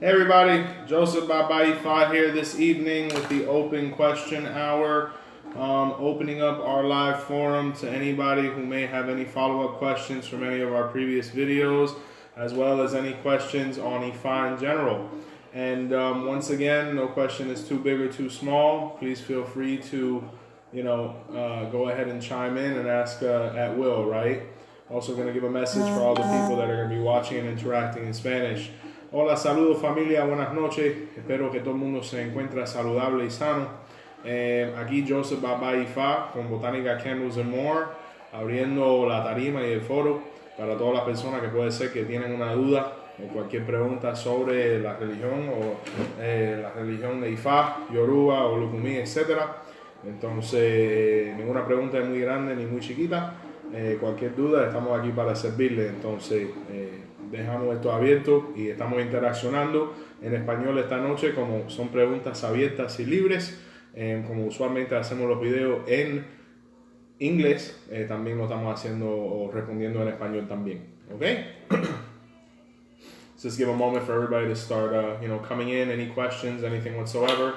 Hey everybody, Joseph Baba Ifa here this evening with the open question hour. Opening up our live forum to anybody who may have any follow-up questions from any of our previous videos, as well as any questions on Ifa in general. And once again, no question is too big or too small. Please feel free to, go ahead and chime in and ask at will, right? Also going to give a message for all the people that are going to be watching and interacting in Spanish. Hola, saludos familia, buenas noches. Espero que todo el mundo se encuentre saludable y sano. Aquí Joseph Baba Ifa con Botánica Candles and More, abriendo la tarima y el foro para todas las personas que puede ser que tienen una duda o cualquier pregunta sobre la religión o la religión de Ifa, Yoruba o Lukumi, etc. Entonces, ninguna pregunta es muy grande ni muy chiquita. Cualquier duda, estamos aquí para servirle. Entonces, dejamos esto abierto y estamos interaccionando en español esta noche, como son preguntas abiertas y libres. Como usualmente hacemos los videos en inglés, también lo estamos haciendo o respondiendo en español también. ¿Ok? Just give a moment for everybody to start, coming in. Any questions, anything whatsoever,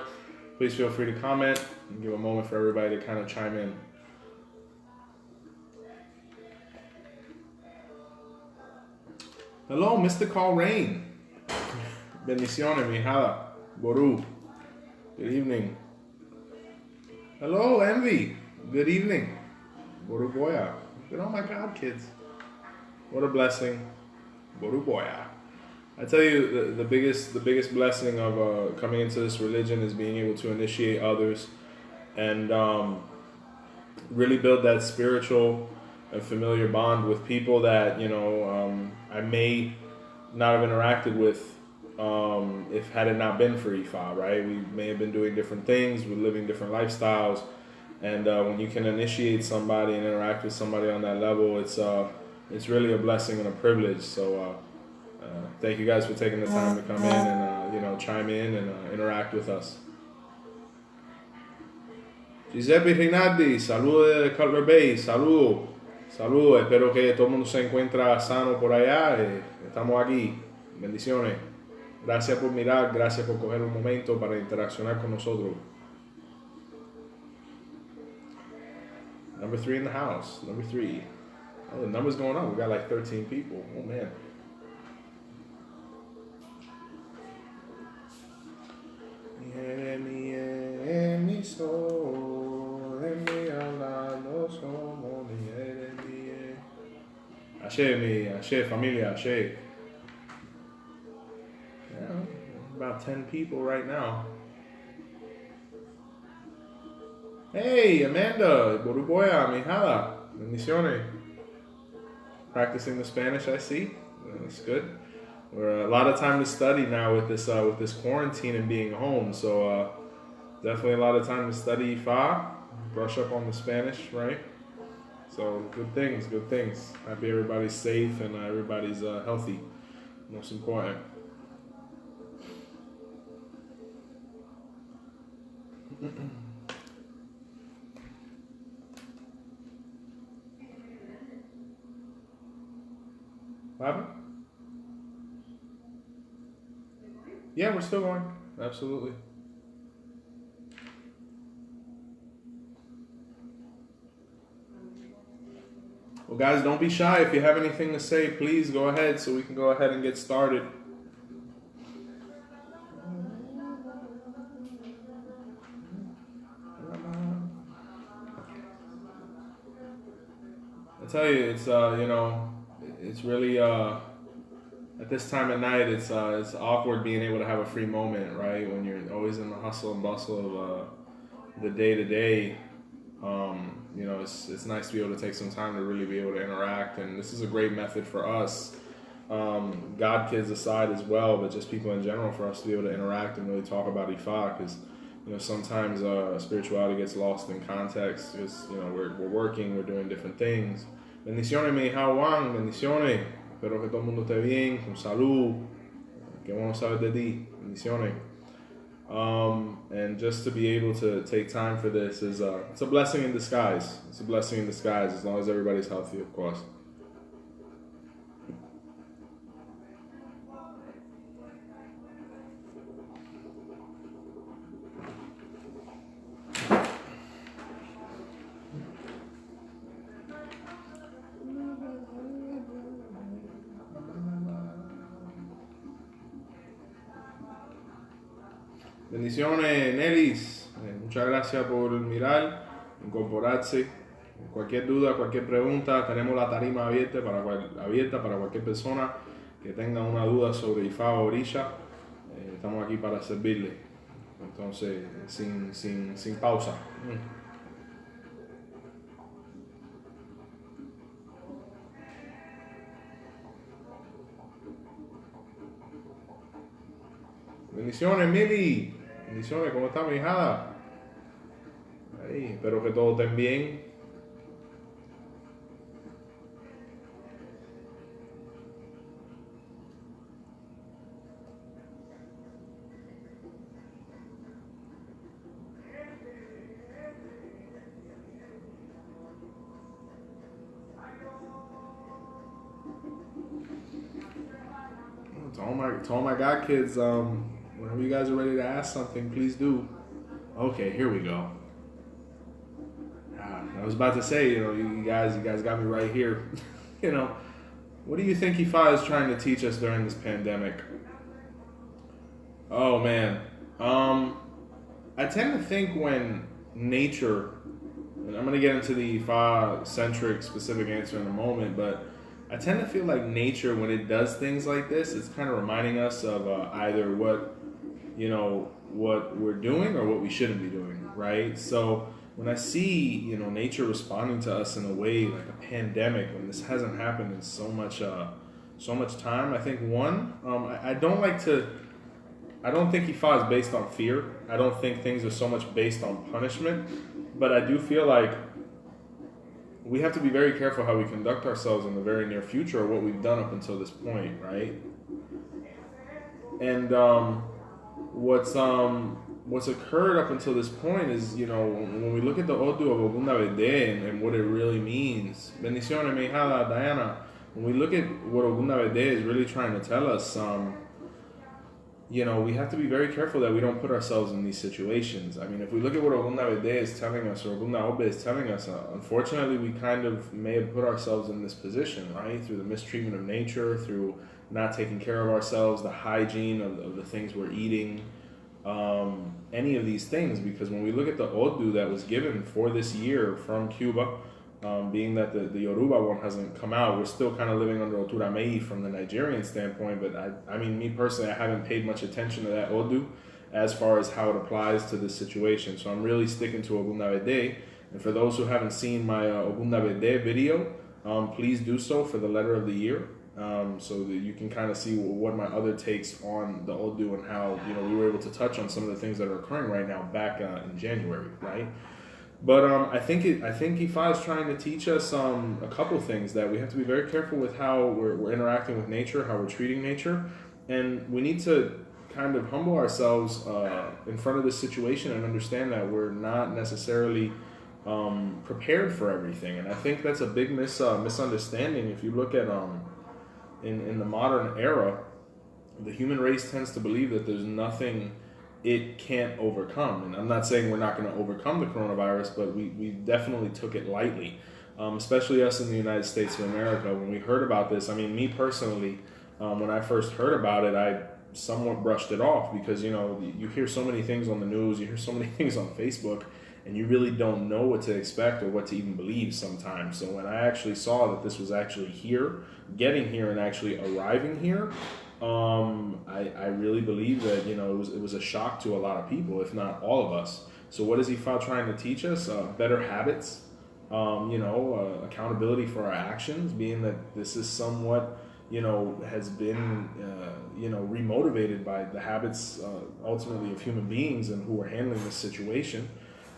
please feel free to comment and give a moment for everybody to kind of chime in. Hello, Mr. Call Rain. Bendiciones, mi hijada. Boru. Good evening. Hello, Envy. Good evening. Boru Boya. Oh my God, kids. What a blessing. Boru Boya. I tell you, the biggest blessing of coming into this religion is being able to initiate others and really build that spiritual and familiar bond with people that I may not have interacted with if had it not been for Ifa, right? We may have been doing different things, we're living different lifestyles, and when you can initiate somebody and interact with somebody on that level, it's really a blessing and a privilege. So thank you guys for taking the time to come in and chime in and interact with us. Giuseppe Rinaldi, saludos de Culver Bay, saludos. Saludos, espero que todo el mundo se encuentra sano por allá. Estamos aquí. Bendiciones. Gracias por mirar, gracias por coger un momento para interaccionar con nosotros. Number 3 in the house. Number 3. Oh, the number's going up. We got like 13 people. Oh, man. Ashe, familia, Ashe. Yeah, about 10 people right now. Hey, Amanda, Boruboya, mijada, bendiciones. Practicing the Spanish, I see. That's good. We're a lot of time to study now with this quarantine and being home. So definitely a lot of time to study Ifa, brush up on the Spanish, right? So good things. Happy everybody's safe and everybody's healthy. Most important. What happened? Yeah, we're still going. Absolutely. Well, guys, don't be shy. If you have anything to say, please go ahead so we can go ahead and get started. I tell you, it's really at this time of night, it's awkward being able to have a free moment, right? When you're always in the hustle and bustle of the day to day. It's nice to be able to take some time to really be able to interact, and this is a great method for us, God kids aside as well, but just people in general, for us to be able to interact and really talk about Ifa, because sometimes spirituality gets lost in context, because we're working, we're doing different things. Bendiciones, mi hija Juan, bendiciones. Espero que todo el mundo esté bien, con salud. Qué bueno saber de ti, bendiciones. And just to be able to take time for this is it's a blessing in disguise. It's a blessing in disguise, as long as everybody's healthy, of course. Bendiciones, Nelis. Muchas gracias por mirar, incorporarse. Cualquier duda, cualquier pregunta, tenemos la tarima abierta para cualquier persona que tenga una duda sobre Ifa o orisha. Estamos aquí para servirle. Entonces, sin pausa. Bendiciones, Mili. Bendiciones, ¿cómo está mi hijada? Ahí, espero que todos estén bien. To all my God kids, whenever you guys are ready to ask something, please do. Okay, here we go. I was about to say, you guys got me right here. What do you think Ifa is trying to teach us during this pandemic? Oh man, I tend to think when nature, and I'm gonna get into the Ifa-centric specific answer in a moment, but I tend to feel like nature, when it does things like this, it's kind of reminding us of either what we're doing or what we shouldn't be doing, right? So when I see, nature responding to us in a way like a pandemic, when this hasn't happened in so much time, I think I don't think Ifa is based on fear. I don't think things are so much based on punishment, but I do feel like we have to be very careful how we conduct ourselves in the very near future, or what we've done up until this point, right? And what's occurred up until this point is, when we look at the Odu of Ogunda Bede and what it really means, bendiciones, mi hijada, Diana, when we look at what Ogunda Bede is really trying to tell us, we have to be very careful that we don't put ourselves in these situations. I mean, if we look at what Ogunda Bede is telling us, or Ogunda Obe is telling us, unfortunately, we kind of may have put ourselves in this position, right? Through the mistreatment of nature, through not taking care of ourselves, the hygiene of the things we're eating, any of these things. Because when we look at the Odu that was given for this year from Cuba, being that the Yoruba one hasn't come out, we're still kind of living under Otura Mei from the Nigerian standpoint, but I mean, me personally, I haven't paid much attention to that Odu as far as how it applies to this situation. So I'm really sticking to Ogunda Bede. And for those who haven't seen my Ogunda Bede video, please do so for the letter of the year, so that you can kind of see what my other takes on the Odu and how, we were able to touch on some of the things that are occurring right now back in January, right? But I think Ifa is trying to teach us a couple things, that we have to be very careful with how we're interacting with nature, how we're treating nature, and we need to kind of humble ourselves in front of this situation and understand that we're not necessarily prepared for everything. And I think that's a big misunderstanding. If you look at in the modern era, the human race tends to believe that there's nothing it can't overcome. And I'm not saying we're not going to overcome the coronavirus, but we definitely took it lightly, especially us in the United States of America. When we heard about this, I mean, me personally, when I first heard about it, I somewhat brushed it off, because, you hear so many things on the news, you hear so many things on Facebook, and you really don't know what to expect or what to even believe sometimes. So when I actually saw that this was actually here, getting here and actually arriving here, I really believe that, it was a shock to a lot of people, if not all of us. So what is Ifa trying to teach us? Better habits, accountability for our actions, being that this is somewhat, has been, remotivated by the habits, ultimately, of human beings and who are handling this situation.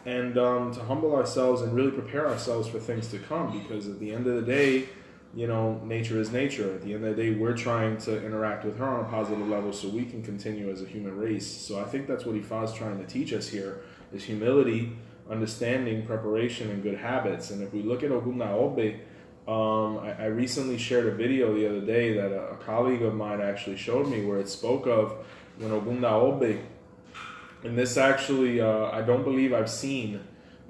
And to humble ourselves and really prepare ourselves for things to come, because at the end of the day, nature is nature. At the end of the day, we're trying to interact with her on a positive level so we can continue as a human race. So I think that's what Ifa is trying to teach us here, is humility, understanding, preparation, and good habits. And if we look at Ogunda Obe, I recently shared a video the other day that a colleague of mine actually showed me, where it spoke of when Ogunda Obe, and this actually, I don't believe I've seen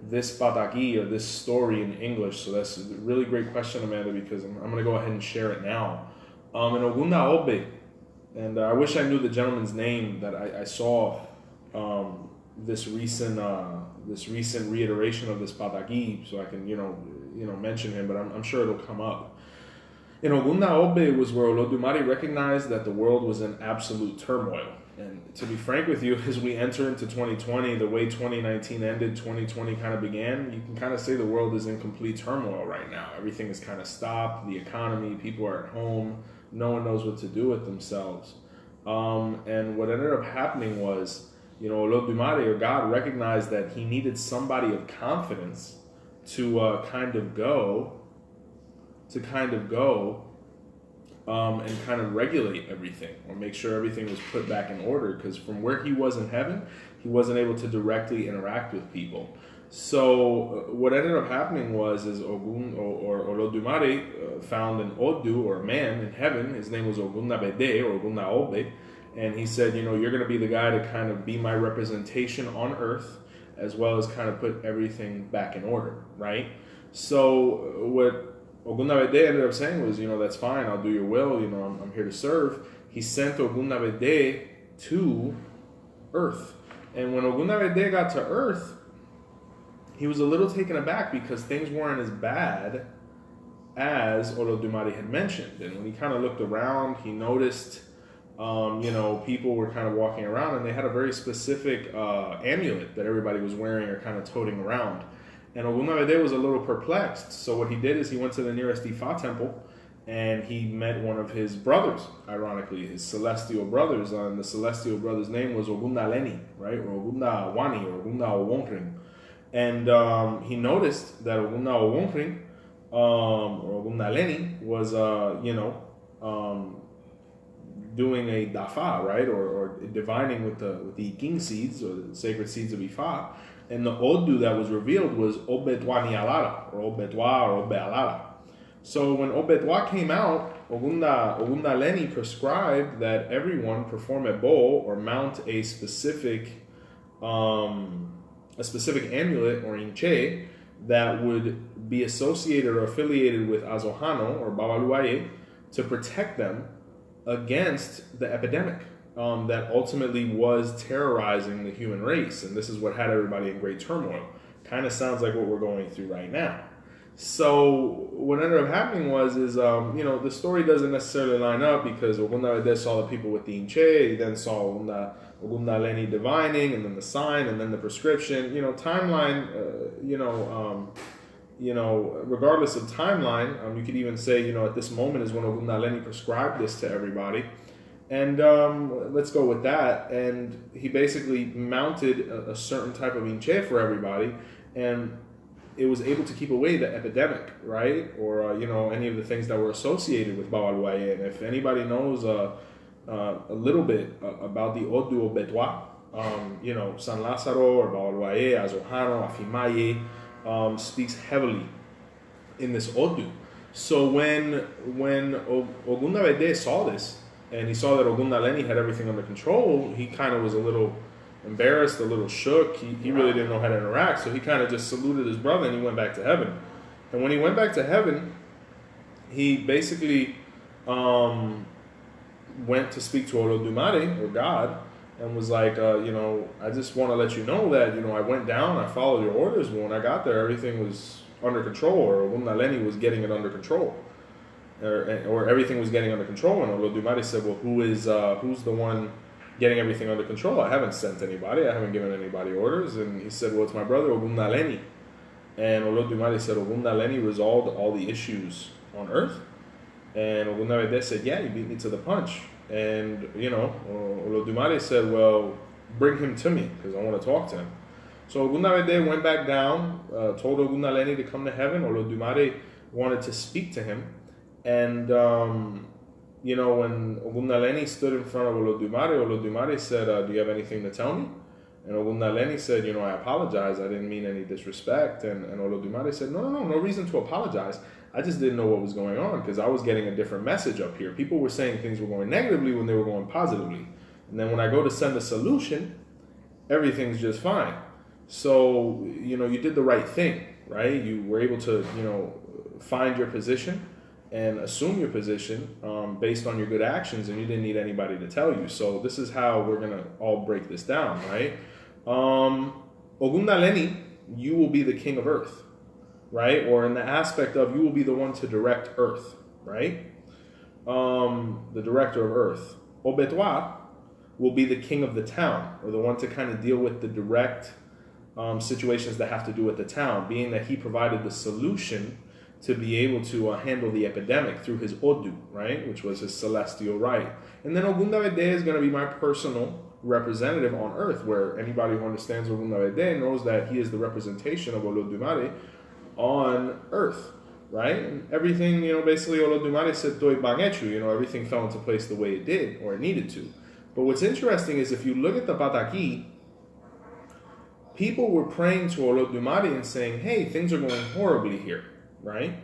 this Pataki or this story in English, so that's a really great question, Amanda, because I'm going to go ahead and share it now. In Ogunda Obe, and I wish I knew the gentleman's name that I saw this recent reiteration of this Pataki, so I can mention him, but I'm sure it'll come up. In Ogunda Bede was where Olodumare recognized that the world was in absolute turmoil. And to be frank with you, as we enter into 2020, the way 2019 ended, 2020 kind of began, you can kind of say the world is in complete turmoil right now. Everything is kind of stopped, the economy, people are at home, no one knows what to do with themselves. And what ended up happening was, Olodumare, or God, recognized that he needed somebody of confidence to kind of go and kind of regulate everything, or make sure everything was put back in order, because from where he was in heaven, he wasn't able to directly interact with people. So what ended up happening was Ogun or Olodumare found an Odu, or a man in heaven. His name was Ogunda Bede, or Ogunda Bede, and he said, you're going to be the guy to kind of be my representation on earth, as well as kind of put everything back in order, right? So what Ogunda Bede ended up saying was, that's fine, I'll do your will, I'm here to serve. He sent Ogunda Bede to earth. And when Ogunda Bede got to earth, he was a little taken aback because things weren't as bad as Olodumare had mentioned. And when he kind of looked around, he noticed, people were kind of walking around, and they had a very specific amulet that everybody was wearing or kind of toting around. And Ogunda Bede was a little perplexed. So what he did is he went to the nearest Ifa temple, and he met one of his brothers, ironically, his celestial brothers. And the celestial brother's name was Ogunda Leni, right? Or Ogunda Wani, or Ogunda Owonkring. And he noticed that Ogunda Owonkring, or Ogunda Leni, was, doing a dafa, right? Or divining with the king seeds, or the sacred seeds of Ifa. And the Odu that was revealed was Obetwa ni Alara, or Obetwa, or Obe Alara. So when Obetwa came out, Ogunda Leni prescribed that everyone perform ebbo, or mount a specific amulet, or inche, that would be associated or affiliated with Azohano, or Babaluaye, to protect them against the epidemic that ultimately was terrorizing the human race. And this is what had everybody in great turmoil. Kind of sounds like what we're going through right now. So what ended up happening was, the story doesn't necessarily line up, because Ogunda Bede saw the people with the inche, he then saw Ogunda Leni divining, and then the sign, and then the prescription. Timeline, regardless of timeline, you could even say, at this moment is when Ogunda Leni prescribed this to everybody. And let's go with that. And he basically mounted a certain type of inche for everybody, and it was able to keep away the epidemic, right? Or, any of the things that were associated with Babaluaye. And if anybody knows a little bit about the Odu Obetwa, San Lázaro, or Babaluaye, Azohano, Afimaye, speaks heavily in this Odu. So when Ogunda Bede saw this, and he saw that Ogunda Leni had everything under control, he kind of was a little embarrassed, a little shook. He really didn't know how to interact, so he kind of just saluted his brother, and he went back to heaven. And when he went back to heaven, he basically went to speak to Olodumare, or God, and was like, I just want to let you know that, I went down, I followed your orders, but when I got there, everything was under control, or Ogunda Leni was getting it under control. Or everything was getting under control. And Olodumare said, well, who's the one getting everything under control? I haven't sent anybody. I haven't given anybody orders. And he said, well, it's my brother Ogunda Leni. And Olodumare said, Ogunda Leni resolved all the issues on earth. And Ogunda Bede said, yeah, you beat me to the punch. And, Olodumare said, well, bring him to me, because I want to talk to him. So Ogunda Bede went back down, told Ogunda Leni to come to heaven. Olodumare wanted to speak to him. And, when Ogunda Leni stood in front of Olodumare said, do you have anything to tell me? And Ogunda Leni said, I apologize. I didn't mean any disrespect. And Olodumare said, no reason to apologize. I just didn't know what was going on, because I was getting a different message up here. People were saying things were going negatively when they were going positively. And then when I go to send a solution, everything's just fine. So, you did the right thing, right? You were able to, find your position and assume your position based on your good actions, and you didn't need anybody to tell you. So this is how we're going to all break this down, right? Ogunda Leni, you will be the king of earth, right? Or in the aspect of you will be the one to direct earth, right? The director of earth. Obetwa will be the king of the town, or the one to kind of deal with the direct situations that have to do with the town, being that he provided the solution to be able to handle the epidemic through his Odu, right, which was his celestial right. And then Ogunda Bede is going to be my personal representative on earth, where anybody who understands Ogunda Bede knows that he is the representation of Olodumare on earth, right? And everything, basically Olodumare said, Doi Bangechu, everything fell into place the way it did, or it needed to. But what's interesting is if you look at the Pataki, people were praying to Olodumare and saying, hey, things are going horribly here, right?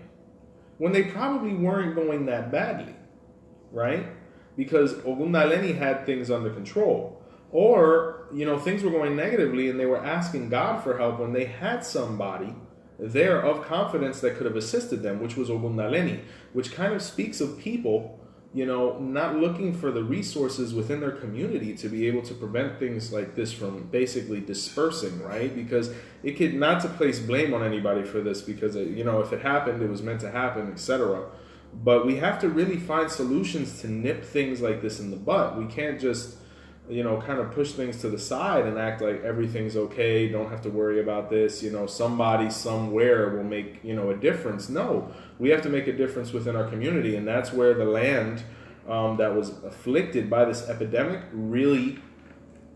When they probably weren't going that badly, right? Because Ogundaleni had things under control. Or, things were going negatively and they were asking God for help when they had somebody there of confidence that could have assisted them, which was Ogundaleni, which kind of speaks of people not looking for the resources within their community to be able to prevent things like this from basically dispersing, right? Because it could, not to place blame on anybody for this, because, if it happened, it was meant to happen, etc. But we have to really find solutions to nip things like this in the butt. We can't just, kind of push things to the side and act like everything's okay, don't have to worry about this, somebody somewhere will make, a difference. No, we have to make a difference within our community, and that's where the land that was afflicted by this epidemic really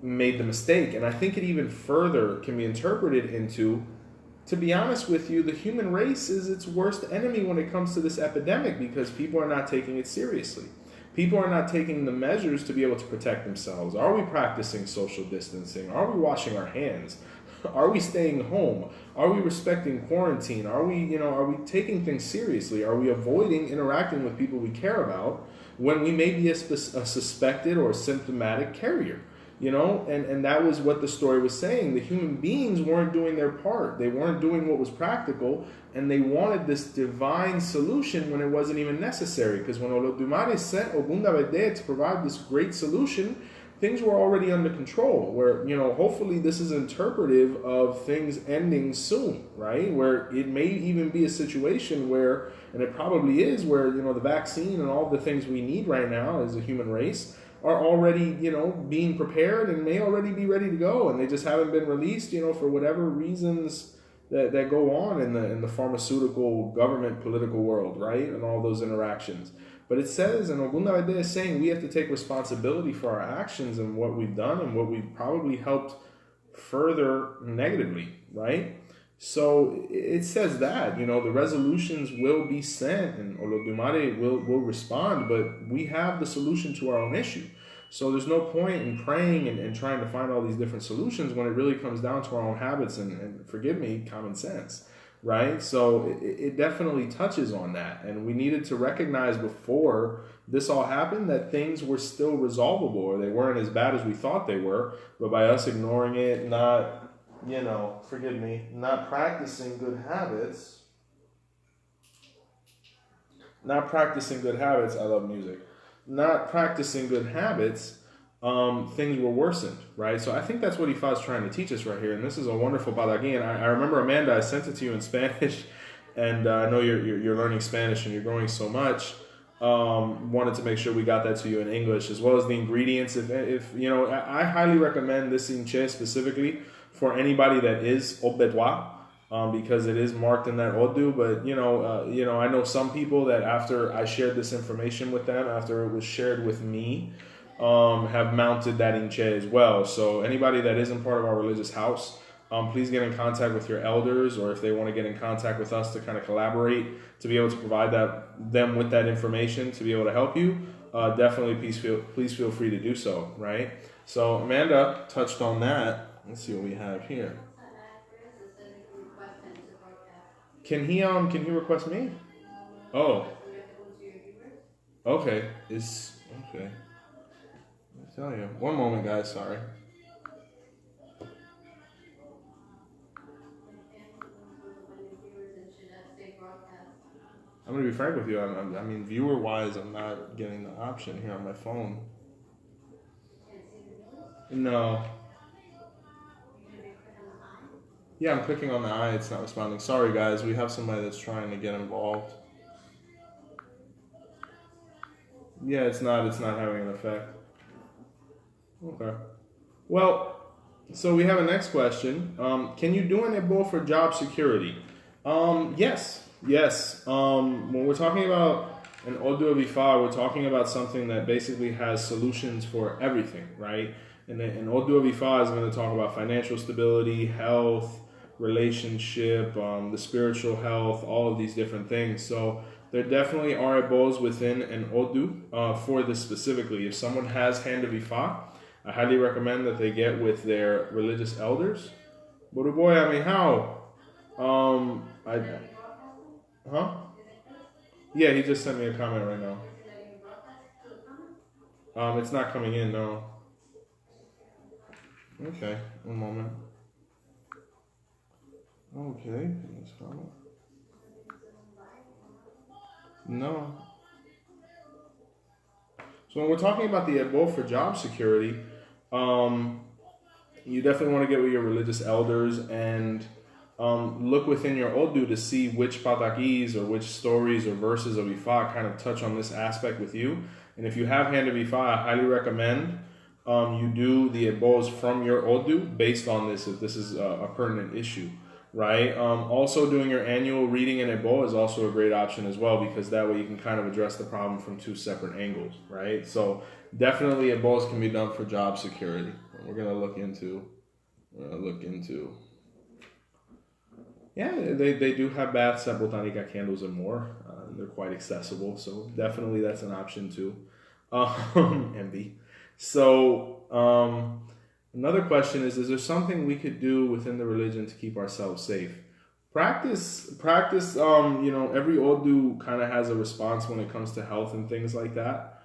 made the mistake. And I think it even further can be interpreted into, to be honest with you, the human race is its worst enemy when it comes to this epidemic, because people are not taking it seriously. People are not taking the measures to be able to protect themselves. Are we practicing social distancing? Are we washing our hands? Are we staying home? Are we respecting quarantine? Are we taking things seriously? Are we avoiding interacting with people we care about when we may be a suspected or symptomatic carrier? And that was what the story was saying. The human beings weren't doing their part. They weren't doing what was practical, and they wanted this divine solution when it wasn't even necessary. Because when Olodumare sent Ogunda Bede to provide this great solution, things were already under control, where, hopefully this is interpretive of things ending soon, right? Where it may even be a situation where, and it probably is, where, the vaccine and all the things we need right now as a human race are already, being prepared and may already be ready to go, and they just haven't been released, for whatever reasons that go on in the pharmaceutical, government, political world, right? And all those interactions. But it says, and Ogunda Bede is saying, we have to take responsibility for our actions and what we've done and what we've probably helped further negatively, right? So it says that, the resolutions will be sent and Olodumare will respond, but we have the solution to our own issue. So there's no point in praying and trying to find all these different solutions when it really comes down to our own habits and forgive me, common sense, right? So it definitely touches on that. And we needed to recognize before this all happened that things were still resolvable, or they weren't as bad as we thought they were, but by us ignoring it, not practicing good habits. I love music. Not practicing good habits, things were worsened, right? So I think that's what Ifa is trying to teach us right here. And this is a wonderful Pataki. And I remember, Amanda, I sent it to you in Spanish, and I know you're learning Spanish and you're growing so much. Wanted to make sure we got that to you in English, as well as the ingredients. If I highly recommend this inche specifically for anybody that is Obedwa, because it is marked in that Odu. But I know some people that after I shared this information with them, after it was shared with me, have mounted that inche as well. So anybody that isn't part of our religious house, please get in contact with your elders, or if they want to get in contact with us to kind of collaborate to be able to provide them with that information to be able to help you. Definitely, please feel free to do so. Right. So Amanda touched on that. Let's see what we have here. Can he request me? Oh. Okay. Okay. I'll tell you. One moment, guys. Sorry. I'm gonna be frank with you. I mean, viewer-wise, I'm not getting the option here on my phone. No. Yeah, I'm clicking on the eye. It's not responding. Sorry, guys. We have somebody that's trying to get involved. Yeah, it's not. It's not having an effect. Okay. Well, so we have a next question. Can you do an ebbo for job security? Yes. Yes. When we're talking about an Odu of Ifa, we're talking about something that basically has solutions for everything, right? And an Odu of Ifa is going to talk about financial stability, health, relationship, the spiritual health, all of these different things. So there definitely are ebbos within an Odu for this specifically. If someone has Hand of Ifa, I highly recommend that they get with their religious elders. But boy, I mean, how? Huh? Yeah, he just sent me a comment right now. It's not coming in, no. Okay, one moment. Okay, no. So when we're talking about the ebbo for job security, you definitely want to get with your religious elders and look within your Odu to see which patakis or which stories or verses of Ifa kind of touch on this aspect with you. And if you have Hand of Ifa, I highly recommend you do the ebbos from your Odu based on this if this is a pertinent issue, right? Also, doing your annual reading in ebbo is also a great option as well because that way you can kind of address the problem from two separate angles, right? So definitely ebbos can be done for job security. We're gonna look into. Yeah, they do have baths at Botanica Candles and more. They're quite accessible, so definitely that's an option too. Envy. So another question is there something we could do within the religion to keep ourselves safe? Practice. Every Odu kind of has a response when it comes to health and things like that.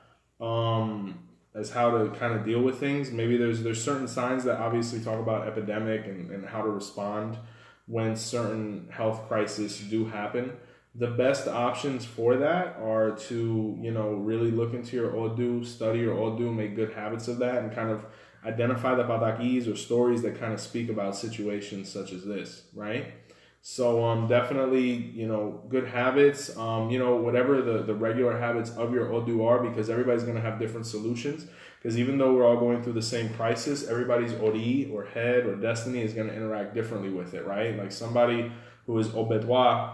As how to kind of deal with things. Maybe there's certain signs that obviously talk about epidemic and how to respond when certain health crises do happen. The best options for that are to, really look into your Odu, study your Odu, make good habits of that, and kind of identify the patakis or stories that kind of speak about situations such as this, right? So definitely, good habits, whatever the regular habits of your Odu are, because everybody's going to have different solutions. Because even though we're all going through the same crisis, everybody's Ori or head or destiny is going to interact differently with it, right? Like somebody who is Obedwa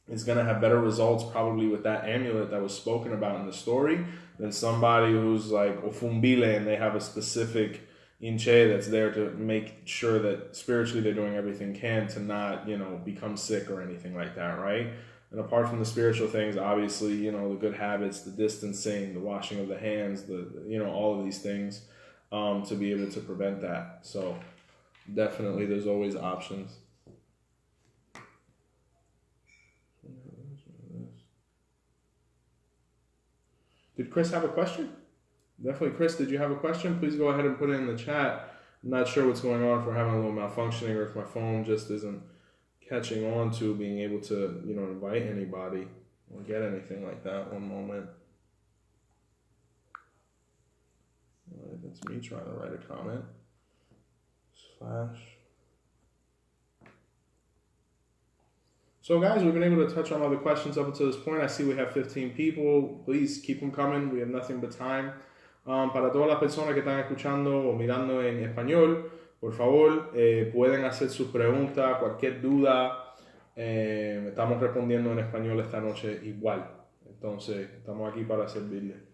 is going to have better results probably with that amulet that was spoken about in the story than somebody who's like Ofumbile and they have a specific Inche that's there to make sure that spiritually they're doing everything can to not, become sick or anything like that, right? And apart from the spiritual things, obviously, the good habits, the distancing, the washing of the hands, all of these things to be able to prevent that. So definitely there's always options. Did Chris have a question? Definitely, Chris, did you have a question? Please go ahead and put it in the chat. I'm not sure what's going on, if we're having a little malfunctioning or if my phone just isn't catching on to being able to, invite anybody or get anything like that. One moment. All right, that's me trying to write a comment. / So guys, we've been able to touch on all the questions up until this point. I see we have 15 people. Please keep them coming. We have nothing but time. Para todas las personas que están escuchando o mirando en español, por favor, pueden hacer sus preguntas, cualquier duda. Estamos respondiendo en español esta noche igual. Entonces, estamos aquí para servirle.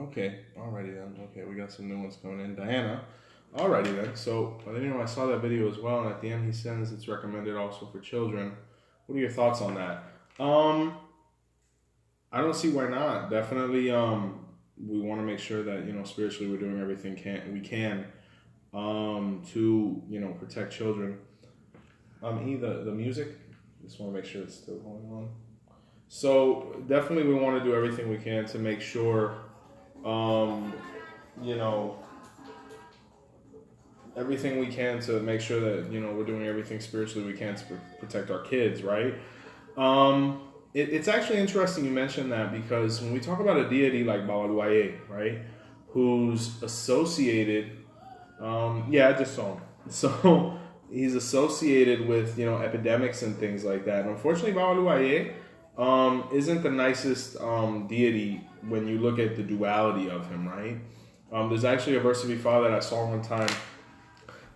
Okay, alrighty then. Okay, we got some new ones coming in. Diana. Alrighty then. So, I saw that video as well, and at the end he says it's recommended also for children. What are your thoughts on that? I don't see why not. Definitely, we want to make sure that spiritually we're doing everything we can to protect children. The music. Just want to make sure it's still going on. So definitely, we want to do everything we can to make sure, everything we can to make sure that we're doing everything spiritually we can to protect our kids, right? It's actually interesting you mentioned that, because when we talk about a deity like Babaluaye, right, who's associated, I just saw him. So he's associated with epidemics and things like that. And unfortunately, Babaluaye isn't the nicest deity when you look at the duality of him, right? There's actually a verse of Ifa that I saw one time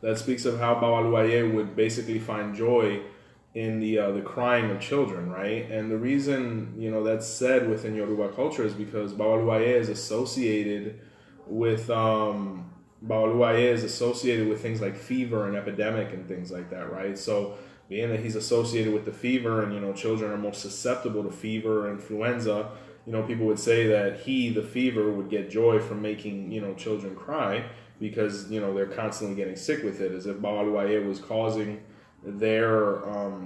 that speaks of how Babaluaye would basically find joy in the crying of children, right? And the reason that's said within Yoruba culture is because Babaluaye is associated with things like fever and epidemic and things like that, right? So being that he's associated with the fever, and children are most susceptible to fever and influenza, people would say that the fever, would get joy from making children cry, because they're constantly getting sick with it, as if Babaluaye was causing their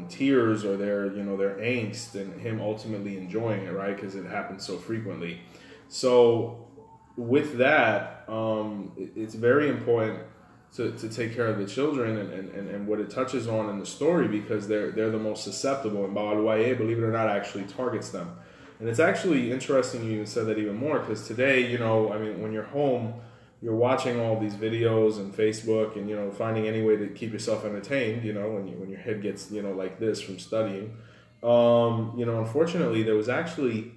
tears or their angst, and him ultimately enjoying it, right? Because it happens so frequently. So with that, it's very important to take care of the children and what it touches on in the story, because they're the most susceptible, and Babaluaye, believe it or not, actually targets them. And it's actually interesting you even said that even more, because today, when you're home, you're watching all these videos and Facebook, and finding any way to keep yourself entertained, when your head gets like this from studying. Unfortunately, there was actually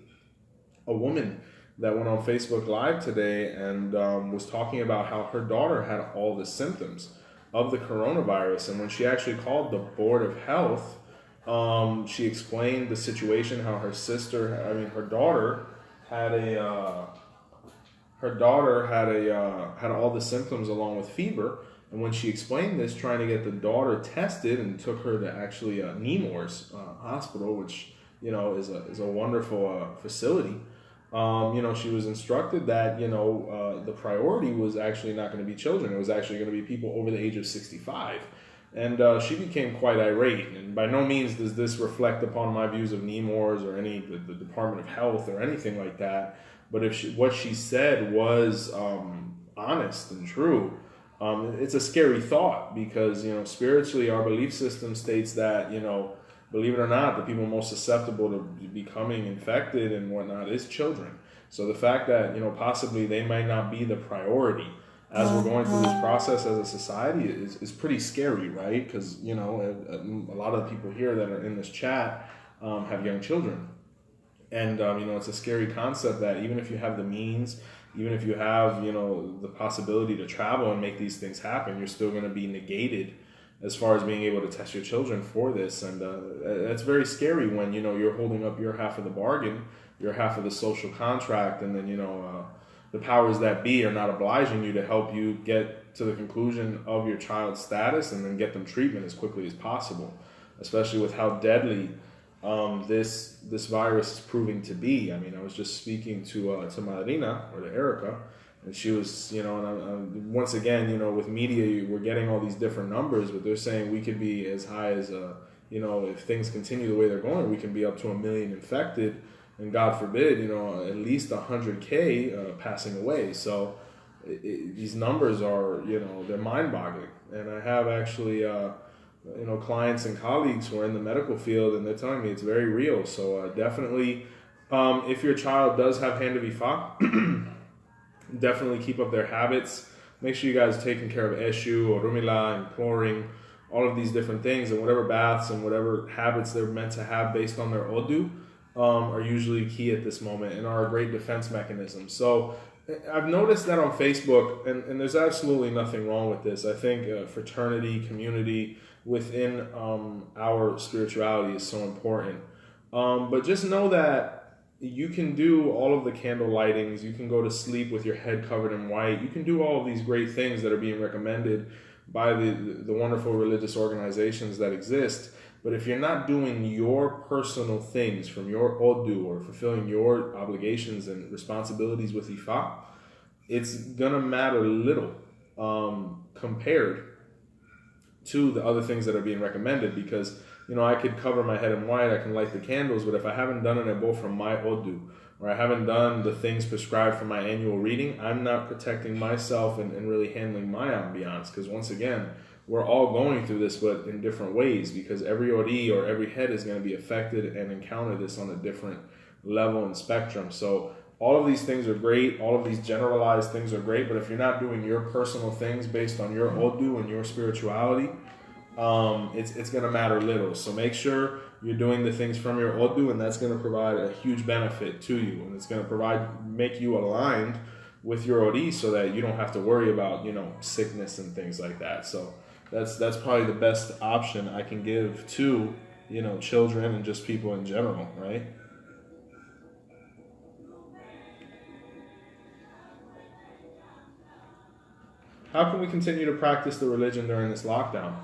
a woman that went on Facebook Live today and was talking about how her daughter had all the symptoms of the coronavirus, and when she actually called the Board of Health, she explained the situation, how her daughter had all the symptoms along with fever. And when she explained this, trying to get the daughter tested, and took her to actually Nemours Hospital, which is a wonderful facility. She was instructed that the priority was actually not going to be children; it was actually going to be people over the age of 65. And she became quite irate. And by no means does this reflect upon my views of Nemours or the Department of Health or anything like that. But what she said was honest and true, it's a scary thought, because spiritually, our belief system states that believe it or not, the people most susceptible to becoming infected and whatnot is children. So the fact that possibly they might not be the priority as we're going through this process as a society is pretty scary, right? Because a lot of the people here that are in this chat have young children. And, it's a scary concept that even if you have the means, even if you have, the possibility to travel and make these things happen, you're still going to be negated as far as being able to test your children for this. And that's very scary when, you're holding up your half of the bargain, your half of the social contract, and then, the powers that be are not obliging you to help you get to the conclusion of your child's status and then get them treatment as quickly as possible, especially with how deadly this virus is proving to be. I was just speaking to Marina, or to Erica, and she was, and once again, with media, we're getting all these different numbers, but they're saying we could be as high as, if things continue the way they're going, we can be up to 1 million infected, and God forbid, at least 100K passing away. So these numbers are, they're mind-boggling. And I have actually, clients and colleagues who are in the medical field, and they're telling me it's very real. So definitely, if your child does have Hand of Ifa, definitely keep up their habits. Make sure you guys are taking care of Eshu or Rumila and chlorine, all of these different things, and whatever baths and whatever habits they're meant to have based on their Odu are usually key at this moment and are a great defense mechanism. So I've noticed that on Facebook, and there's absolutely nothing wrong with this. I think fraternity, community within our spirituality is so important. But just know that you can do all of the candle lightings. You can go to sleep with your head covered in white. You can do all of these great things that are being recommended by the wonderful religious organizations that exist. But if you're not doing your personal things from your odu or fulfilling your obligations and responsibilities with Ifa, it's gonna matter little compared to the other things that are being recommended, because I could cover my head in white, I can light the candles, but if I haven't done an ebbo from my odu, or I haven't done the things prescribed for my annual reading, I'm not protecting myself and really handling my ambiance, because once again, we're all going through this, but in different ways, because every ori or every head is going to be affected and encounter this on a different level and spectrum. So all of these things are great, all of these generalized things are great, but if you're not doing your personal things based on your odu and your spirituality, it's going to matter little. So make sure you're doing the things from your odu, and that's going to provide a huge benefit to you, and it's going to make you aligned with your ori, so that you don't have to worry about sickness and things like that. So that's probably the best option I can give to children and just people in general, right? How can we continue to practice the religion during this lockdown?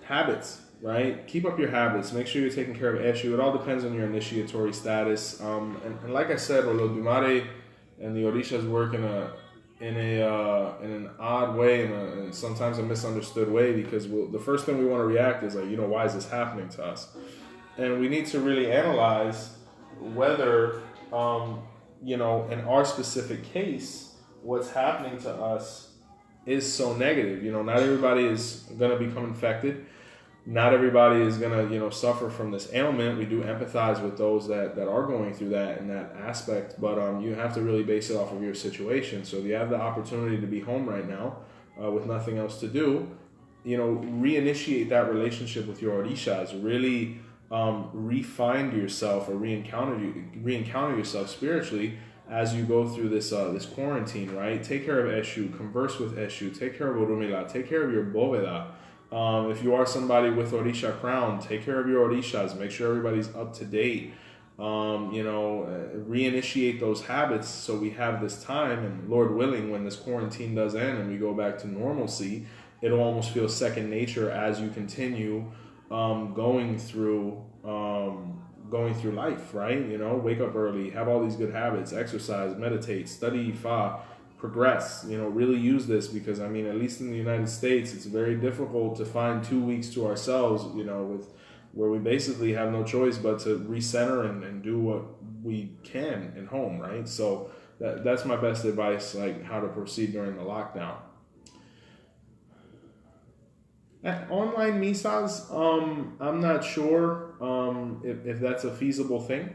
Habits, right? Keep up your habits. Make sure you're taking care of Eshu. It all depends on your initiatory status. And like I said, Olodumare and the orishas work in an odd way, and sometimes a misunderstood way, because the first thing we want to react is like, why is this happening to us? And we need to really analyze whether, in our specific case, what's happening to us is so negative. Not everybody is going to become infected. Not everybody is going to, suffer from this ailment. We do empathize with those that are going through that in that aspect, but you have to really base it off of your situation. So if you have the opportunity to be home right now with nothing else to do, reinitiate that relationship with your orishas. Really re-find yourself or re-encounter yourself spiritually as you go through this quarantine, right? Take care of Eshu, converse with Eshu, take care of Orumila, take care of your Boveda. If you are somebody with Orisha crown, take care of your Orishas, make sure everybody's up to date. Reinitiate those habits so we have this time, and Lord willing, when this quarantine does end and we go back to normalcy, it'll almost feel second nature as you continue going through life, right? Wake up early, have all these good habits, exercise, meditate, study Ifa, progress, really use this, because at least in the United States, it's very difficult to find 2 weeks to ourselves, where we basically have no choice but to recenter and do what we can in home, right? So that's my best advice, like how to proceed during the lockdown. Online misas, I'm not sure if that's a feasible thing.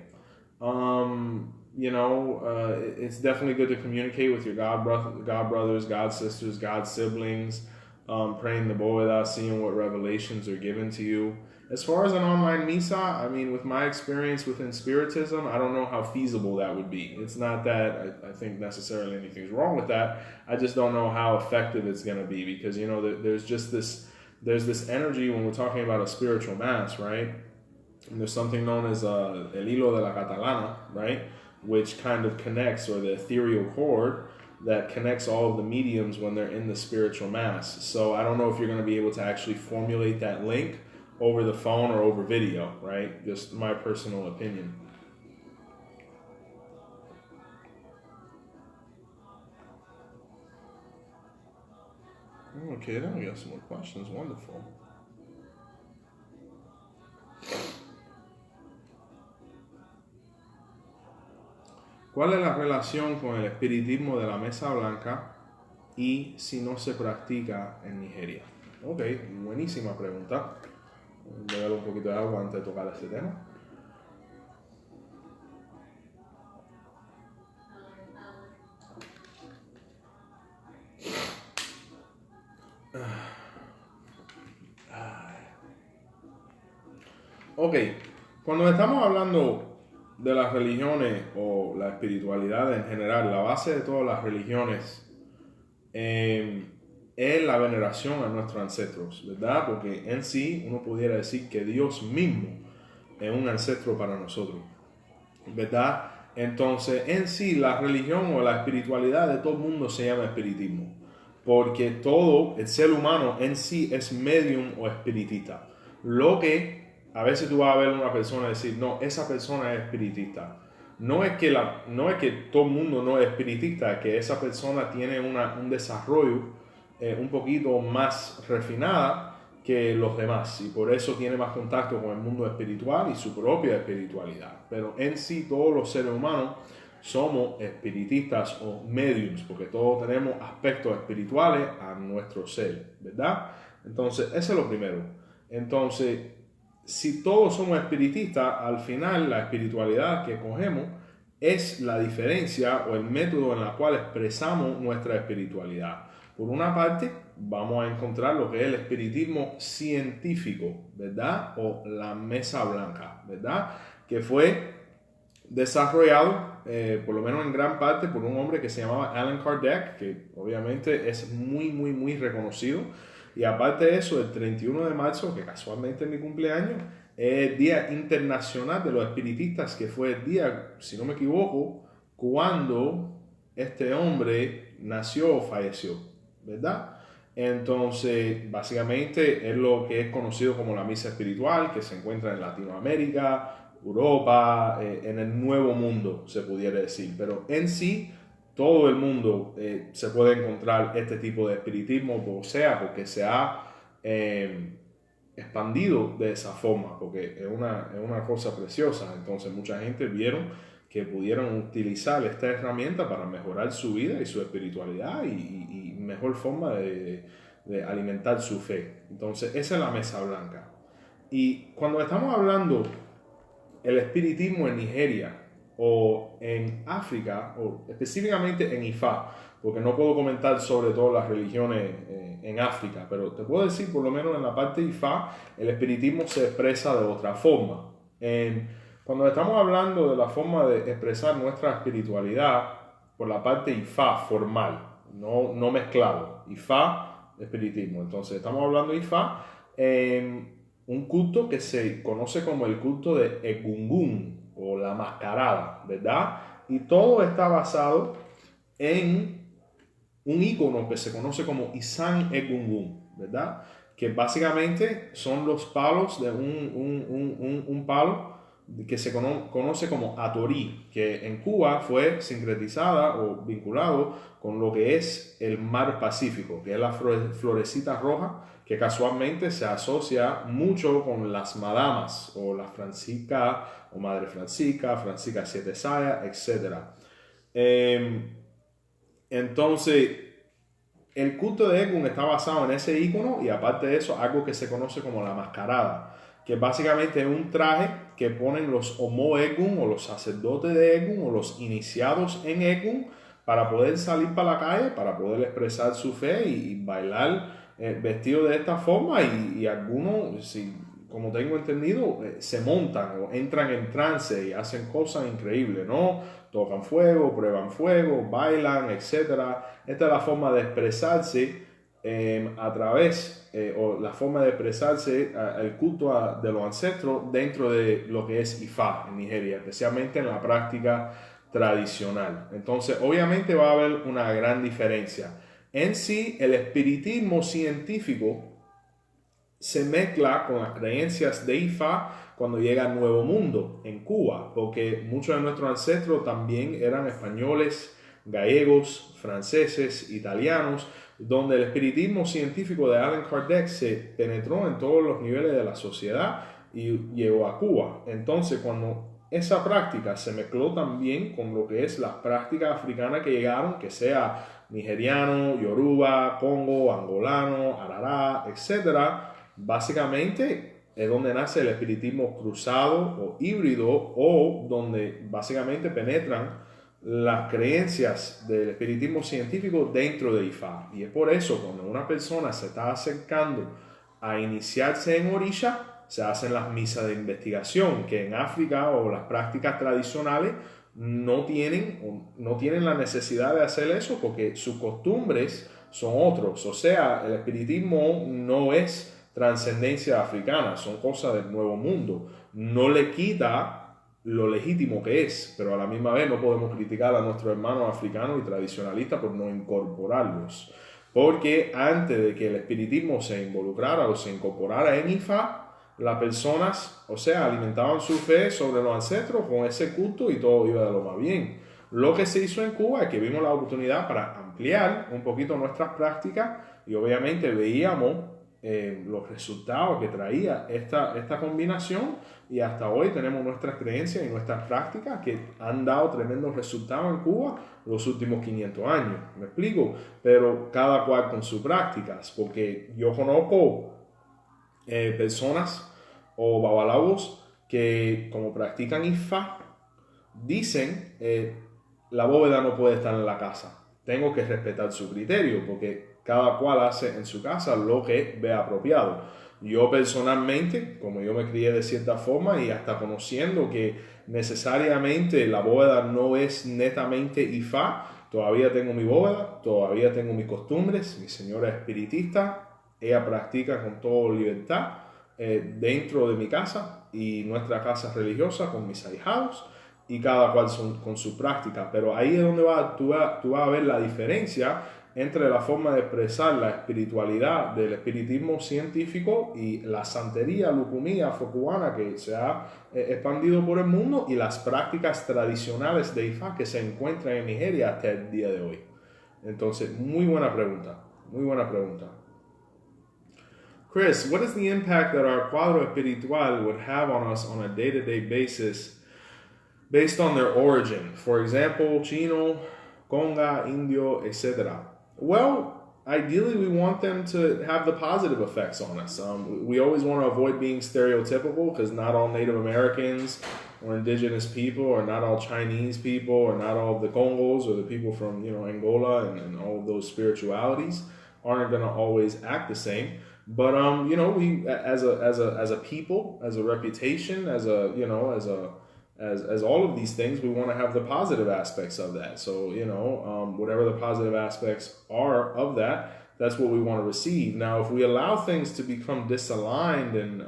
It's definitely good to communicate with your god brothers, god sisters, god siblings, praying the Boveda, seeing what revelations are given to you. As far as an online misa, with my experience within Spiritism, I don't know how feasible that would be. It's not that I think necessarily anything's wrong with that. I just don't know how effective it's going to be, because there's this energy when we're talking about a spiritual mass, right? And there's something known as el hilo de la catalana, right? Which kind of connects, or the ethereal cord that connects all of the mediums when they're in the spiritual mass. So I don't know if you're going to be able to actually formulate that link over the phone or over video, right? Just my personal opinion. Okay, then we got some more questions. Wonderful. ¿Cuál es la relación con el espiritismo de la mesa blanca y si no se practica en Nigeria? Ok, buenísima pregunta. Voy a dar un poquito de agua antes de tocar este tema. Ok, cuando estamos hablando de las religiones o la espiritualidad en general, la base de todas las religiones es la veneración a nuestros ancestros, ¿verdad? Porque en sí uno pudiera decir que Dios mismo es un ancestro para nosotros, ¿verdad? Entonces, en sí, la religión o la espiritualidad de todo el mundo se llama espiritismo, porque todo el ser humano en sí es medium o espiritista. Lo que a veces tú vas a ver a una persona y decir, no, esa persona es espiritista. No es que todo el mundo no es espiritista, es que esa persona tiene un desarrollo un poquito más refinada que los demás y por eso tiene más contacto con el mundo espiritual y su propia espiritualidad. Pero en sí todos los seres humanos somos espiritistas o mediums porque todos tenemos aspectos espirituales a nuestro ser, ¿verdad? Entonces, eso es lo primero. Entonces, si todos somos espiritistas, al final la espiritualidad que cogemos es la diferencia o el método en el cual expresamos nuestra espiritualidad. Por una parte, vamos a encontrar lo que es el espiritismo científico, ¿verdad? O la mesa blanca, ¿verdad? Que fue desarrollado, por lo menos en gran parte, por un hombre que se llamaba Allan Kardec, que obviamente es muy reconocido. Y aparte de eso, el 31 de marzo, que casualmente es mi cumpleaños, es el Día Internacional de los Espiritistas, que fue el día, si no me equivoco, cuando este hombre nació o falleció, ¿verdad? Entonces, básicamente es lo que es conocido como la misa espiritual, que se encuentra en Latinoamérica, Europa, en el Nuevo Mundo, se pudiera decir. Pero en sí, todo el mundo se puede encontrar este tipo de espiritismo, o sea, porque se ha expandido de esa forma, porque es una cosa preciosa. Entonces, mucha gente vieron que pudieron utilizar esta herramienta para mejorar su vida y su espiritualidad y mejor forma de alimentar su fe. Entonces, esa es la mesa blanca. Y cuando estamos hablando el espiritismo en Nigeria o en África, o específicamente en Ifa, porque no puedo comentar sobre todas las religiones en África, pero te puedo decir, por lo menos en la parte de Ifa, el espiritismo se expresa de otra forma. Cuando estamos hablando de la forma de expresar nuestra espiritualidad por la parte Ifa formal, no mezclado, Ifa, espiritismo. Entonces estamos hablando de Ifa, un culto que se conoce como el culto de Eggun o la mascarada, ¿verdad? Y todo está basado en un icono que se conoce como Isan Eggun, ¿verdad? Que básicamente son los palos de un palo que se conoce como atorí, que en Cuba fue sincretizada o vinculado con lo que es el mar Pacífico, que es la florecita roja, que casualmente se asocia mucho con las madamas, o la Francisca, o Madre Francisca, Francisca Siete Sayas, etc. Entonces, el culto de Eggun está basado en ese icono y aparte de eso, algo que se conoce como la mascarada, que básicamente es un traje que ponen los Omo Eggun o los sacerdotes de Eggun o los iniciados en Eggun para poder salir para la calle, para poder expresar su fe y bailar vestido de esta forma y algunos, como tengo entendido, se montan o entran en trance y hacen cosas increíbles, ¿no? Tocan fuego, prueban fuego, bailan, etc. Esta es la forma de expresarse a través, o la forma de expresarse el culto de los ancestros dentro de lo que es Ifa en Nigeria, especialmente en la práctica tradicional. Entonces, obviamente va a haber una gran diferencia. En sí, el espiritismo científico se mezcla con las creencias de Ifa cuando llega al Nuevo Mundo en Cuba, porque muchos de nuestros ancestros también eran españoles, gallegos, franceses, italianos, donde el espiritismo científico de Allan Kardec se penetró en todos los niveles de la sociedad y llegó a Cuba. Entonces, cuando esa práctica se mezcló también con lo que es la práctica africana que llegaron, que sea nigeriano, yoruba, congo, angolano, arará, etc., básicamente es donde nace el espiritismo cruzado o híbrido, o donde básicamente penetran las creencias del espiritismo científico dentro de Ifa. Y es por eso cuando una persona se está acercando a iniciarse en orisha, se hacen las misas de investigación, que en África o las prácticas tradicionales no tienen la necesidad de hacer eso porque sus costumbres son otros. O sea, el espiritismo no es trascendencia africana, son cosas del nuevo mundo. No le quita lo legítimo que es, pero a la misma vez no podemos criticar a nuestros hermanos africanos y tradicionalistas por no incorporarlos. Porque antes de que el espiritismo se involucrara o se incorporara en Ifa, las personas, o sea, alimentaban su fe sobre los ancestros con ese culto y todo iba de lo más bien. Lo que se hizo en Cuba es que vimos la oportunidad para ampliar un poquito nuestras prácticas y obviamente veíamos los resultados que traía esta combinación y hasta hoy tenemos nuestras creencias y nuestras prácticas que han dado tremendos resultados en Cuba los últimos 500 años, ¿me explico? Pero cada cual con sus prácticas, porque yo conozco personas o babalabos que como practican Ifa dicen la bóveda no puede estar en la casa, tengo que respetar su criterio porque cada cual hace en su casa lo que ve apropiado. Yo personalmente, como yo me crié de cierta forma y hasta conociendo que necesariamente la bóveda no es netamente Ifa, todavía tengo mi bóveda, todavía tengo mis costumbres, mi señora es espiritista, ella practica con toda libertad dentro de mi casa y nuestra casa religiosa con mis ahijados y cada cual con su práctica, pero ahí es donde tú vas a ver la diferencia entre la forma de expresar la espiritualidad del espiritismo científico y la santería, lucumía afrocubana que se ha expandido por el mundo y las prácticas tradicionales de Ifa que se encuentran en Nigeria hasta el día de hoy. Entonces, muy buena pregunta, muy buena pregunta. Chris, what is the impact that our cuadro espiritual would have on us on a day-to-day basis based on their origin? For example, Chino, Conga, Indio, etc. Well, ideally we want them to have the positive effects on us. We always want to avoid being stereotypical because not all Native Americans or indigenous people or not all Chinese people or not all the Congos or the people from Angola and all of those spiritualities aren't going to always act the same. But we as a people, as a reputation, as all of these things, we want to have the positive aspects of that. So whatever the positive aspects are of that, that's what we want to receive. Now, if we allow things to become disaligned and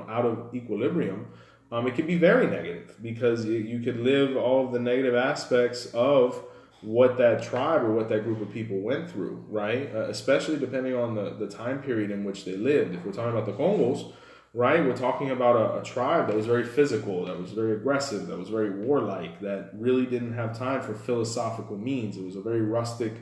out of equilibrium, it can be very negative because you could live all of the negative aspects of what that tribe or what that group of people went through, right? Especially depending on the time period in which they lived. If we're talking about the Congos, right, we're talking about a tribe that was very physical, that was very aggressive, that was very warlike, that really didn't have time for philosophical means. It was a very rustic,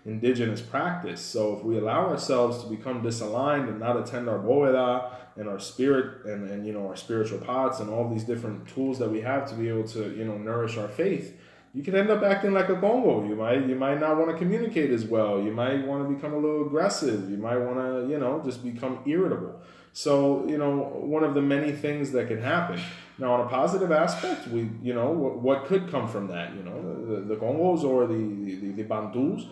indigenous practice. So if we allow ourselves to become disaligned and not attend our bóveda and our spirit and our spiritual pots and all these different tools that we have to be able to nourish our faith, you could end up acting like a Congo. You might not want to communicate as well. You might want to become a little aggressive. You might want to, just become irritable. So, one of the many things that can happen. Now, on a positive aspect, what could come from that? The Congos or the Bantus,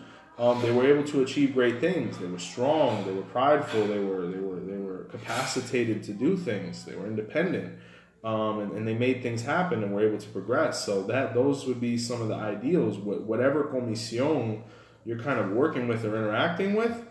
they were able to achieve great things. They were strong. They were prideful. They were capacitated to do things. They were independent. And they made things happen and were able to progress. So those would be some of the ideals. Whatever comisión you're kind of working with or interacting with,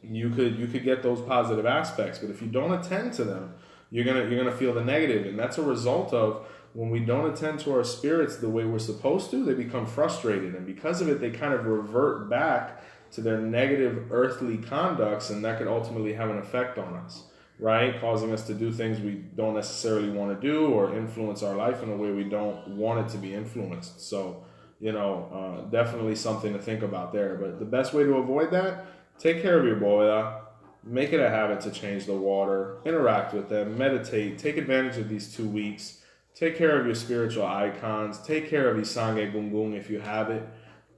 you could get those positive aspects. But if you don't attend to them, you're gonna feel the negative, and that's a result of when we don't attend to our spirits the way we're supposed to. They become frustrated, and because of it, they kind of revert back to their negative earthly conducts, and that could ultimately have an effect on us. Right? Causing us to do things we don't necessarily want to do or influence our life in a way we don't want it to be influenced. So, definitely something to think about there. But the best way to avoid that, take care of your bóveda, make it a habit to change the water, interact with them, meditate, take advantage of these 2 weeks, take care of your spiritual icons, take care of Isange Gungung if you have it.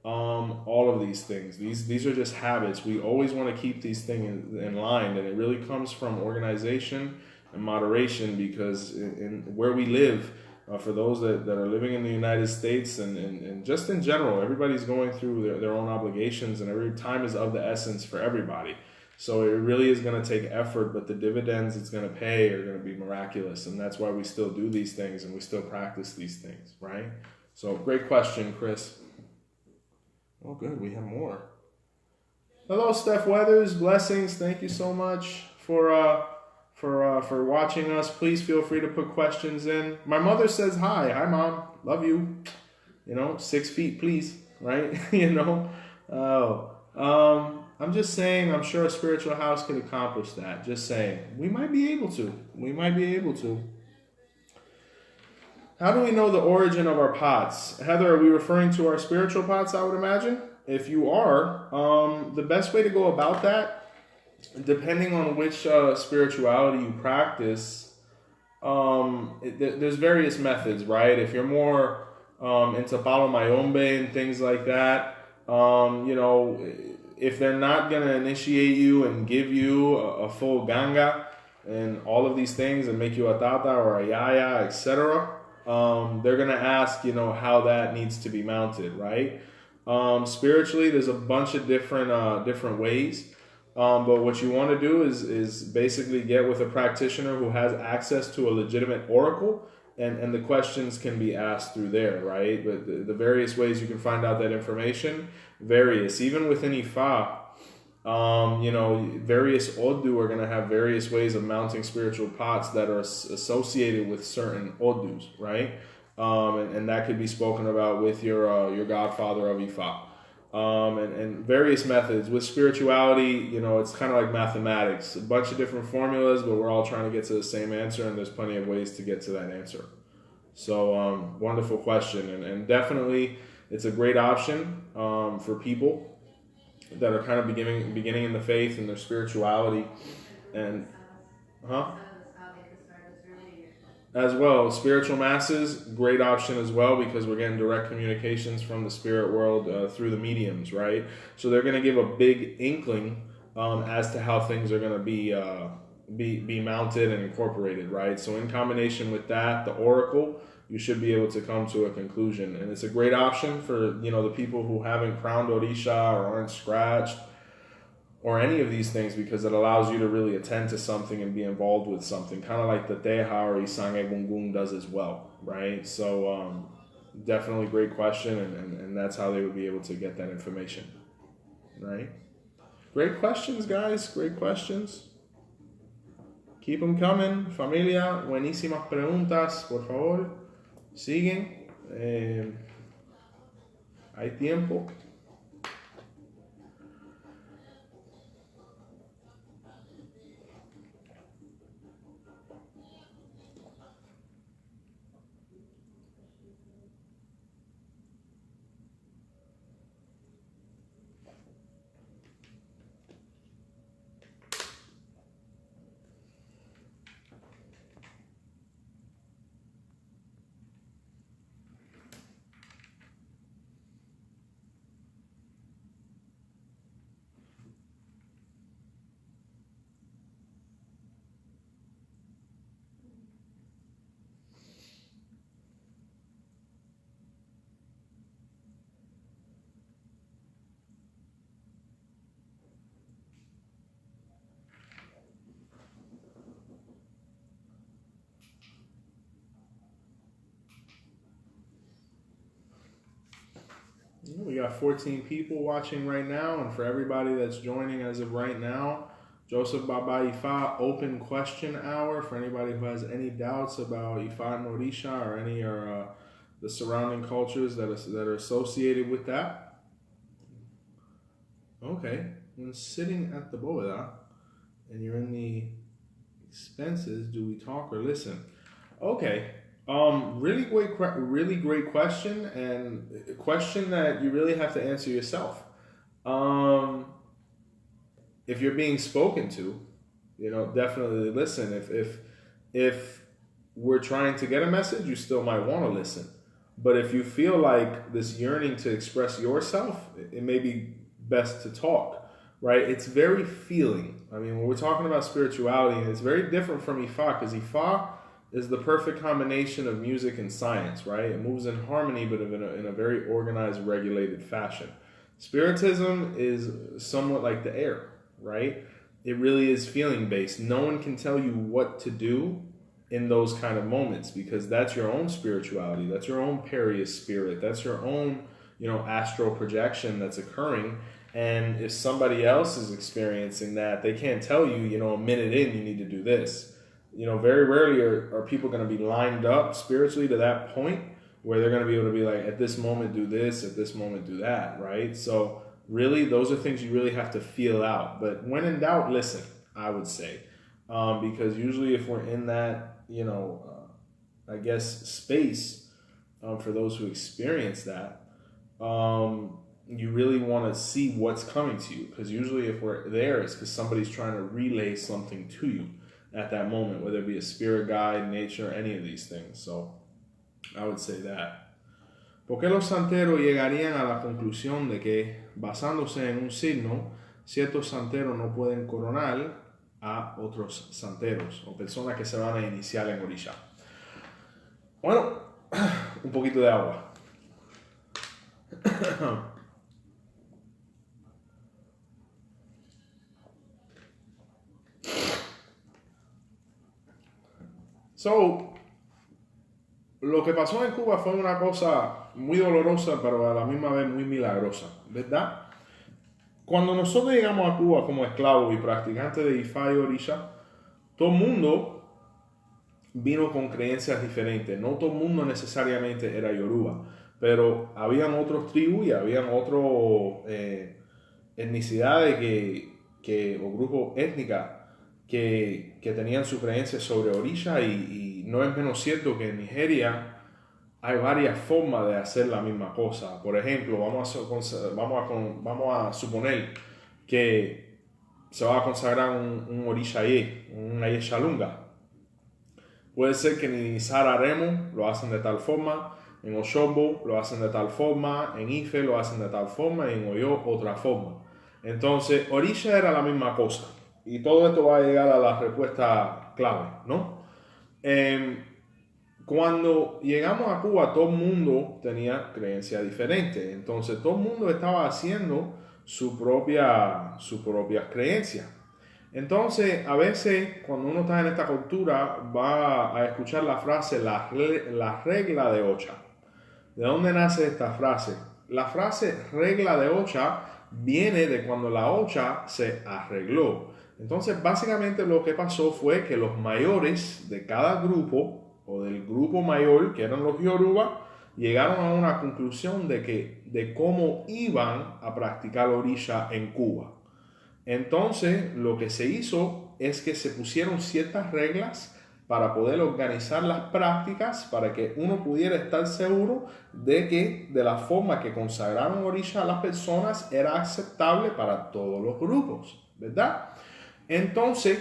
All of these things. These are just habits. We always want to keep these things in line, and it really comes from organization and moderation because in where we live, for those that are living in the United States and just in general, everybody's going through their own obligations, and every time is of the essence for everybody. So it really is going to take effort, but the dividends it's going to pay are going to be miraculous, and that's why we still do these things and we still practice these things, right? So great question, Chris. Oh, good. We have more. Hello, Steph Weathers. Blessings. Thank you so much for watching us. Please feel free to put questions in. My mother says hi. Hi, Mom. Love you. 6 feet, please. Right? I'm just saying, I'm sure a spiritual house could accomplish that. Just saying. We might be able to. How do we know the origin of our pots? Heather, are we referring to our spiritual pots, I would imagine? If you are, the best way to go about that, depending on which spirituality you practice, there's various methods, right? If you're more into Palo Mayombe and things like that, if they're not going to initiate you and give you a full ganga and all of these things and make you a tata or a yaya, etc., they're going to ask, how that needs to be mounted, right? Spiritually, there's a bunch of different ways. But what you want to do is basically get with a practitioner who has access to a legitimate oracle, and the questions can be asked through there, right? But the various ways you can find out that information, various. Even within Ifa, various Odu are going to have various ways of mounting spiritual pots that are associated with certain Odus, right? And that could be spoken about with your godfather of Ifa. And various methods. With spirituality, it's kind of like mathematics. A bunch of different formulas, but we're all trying to get to the same answer, and there's plenty of ways to get to that answer. So, wonderful question. And definitely, it's a great option for people that are kind of beginning in the faith and their spirituality. And, as well, spiritual masses, great option as well, because we're getting direct communications from the spirit world through the mediums, right? So they're going to give a big inkling as to how things are going to be mounted and incorporated, right? So in combination with that, the oracle, you should be able to come to a conclusion, and it's a great option for the people who haven't crowned orisha or aren't scratched, or any of these things, because it allows you to really attend to something and be involved with something, kind of like the teha or isang Eggun does as well, right? So definitely great question, and that's how they would be able to get that information, right? Great questions, guys. Great questions. Keep them coming, familia. Buenísimas preguntas, por favor. Siguen. Hay tiempo. We got 14 people watching right now, and for everybody that's joining as of right now, Joseph Baba Ifa open question hour for anybody who has any doubts about Ifa and Orisha or any the surrounding cultures that are associated with that. Okay, when sitting at the boda and you're in the expenses, do we talk or listen? Okay. Really great question, and a question that you really have to answer yourself. If you're being spoken to, definitely listen. If we're trying to get a message, you still might want to listen. But if you feel like this yearning to express yourself, it may be best to talk, right? It's very feeling. I mean, when we're talking about spirituality, it's very different from Ifa, because Ifa is the perfect combination of music and science, right? It moves in harmony, but in a very organized, regulated fashion. Spiritism is somewhat like the air, right? It really is feeling based. No one can tell you what to do in those kind of moments, because that's your own spirituality. That's your own Perius spirit. That's your own, astral projection that's occurring. And if somebody else is experiencing that, they can't tell you, you know, a minute in, you need to do this. You know, very rarely are people going to be lined up spiritually to that point where they're going to be able to be like, at this moment do this, at this moment do that, right? So really, those are things you really have to feel out. But when in doubt, listen, I would say. Because usually if we're in that, you know, I guess space for those who experience that, you really want to see what's coming to you. Because usually if we're there, it's because somebody's trying to relay something to you at that moment, whether it be a spirit guide, nature, any of these things. So I would say that. ¿Por qué los santeros llegarían a la conclusión de que, basándose en un signo, ciertos santeros no pueden coronar a otros santeros o personas que se van a iniciar en orisha? Bueno, un poquito de agua. So, lo que pasó en Cuba fue una cosa muy dolorosa, pero a la misma vez muy milagrosa, ¿verdad? Cuando nosotros llegamos a Cuba como esclavos y practicantes de Ifa y orisha, todo el mundo vino con creencias diferentes. No todo el mundo necesariamente era Yoruba, pero habían otros tribus y habían otras etnicidades o grupos étnicos que tenían su creencia sobre orisha, y no es menos cierto que en Nigeria hay varias formas de hacer la misma cosa. Por ejemplo, vamos a suponer que se va a consagrar un orisha un aye shalunga. Puede ser que en Isara Remo lo hacen de tal forma, en Oshombo lo hacen de tal forma, en Ife lo hacen de tal forma y en Oyo otra forma. Entonces, orisha era la misma cosa. Y todo esto va a llegar a la respuesta clave, ¿no? Cuando llegamos a Cuba, todo el mundo tenía creencias diferentes. Entonces, todo el mundo estaba haciendo sus propias creencias. Entonces, a veces, cuando uno está en esta cultura, va a escuchar la frase, la regla de Ocha. ¿De dónde nace esta frase? La frase regla de Ocha viene de cuando la Ocha se arregló. Entonces, básicamente lo que pasó fue que los mayores de cada grupo, o del grupo mayor, que eran los Yoruba, llegaron a una conclusión de cómo iban a practicar orisha en Cuba. Entonces, lo que se hizo es que se pusieron ciertas reglas para poder organizar las prácticas, para que uno pudiera estar seguro de que de la forma que consagraron orisha a las personas era aceptable para todos los grupos, ¿verdad? Entonces,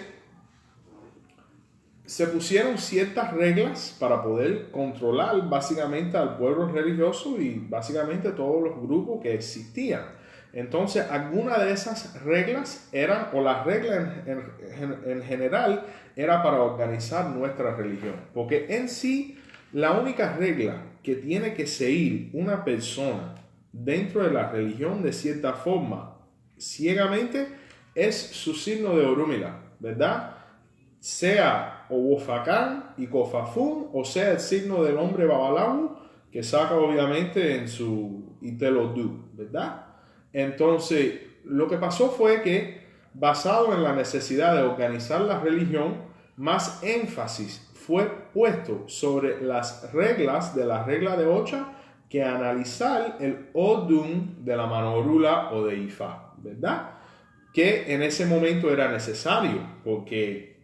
se pusieron ciertas reglas para poder controlar básicamente al pueblo religioso y básicamente todos los grupos que existían. Entonces, algunas de esas reglas eran, o las reglas en general, era para organizar nuestra religión. Porque en sí, la única regla que tiene que seguir una persona dentro de la religión de cierta forma, ciegamente, es su signo de Orúmila, ¿verdad? Sea o Wofacán y Kofafún, o sea el signo del hombre Babalawu, que saca obviamente en su Itelodu, ¿verdad? Entonces, lo que pasó fue que, basado en la necesidad de organizar la religión, más énfasis fue puesto sobre las reglas de la regla de Ocha que analizar el Odun de la Manorula o de Ifa, ¿verdad? Que en ese momento era necesario, porque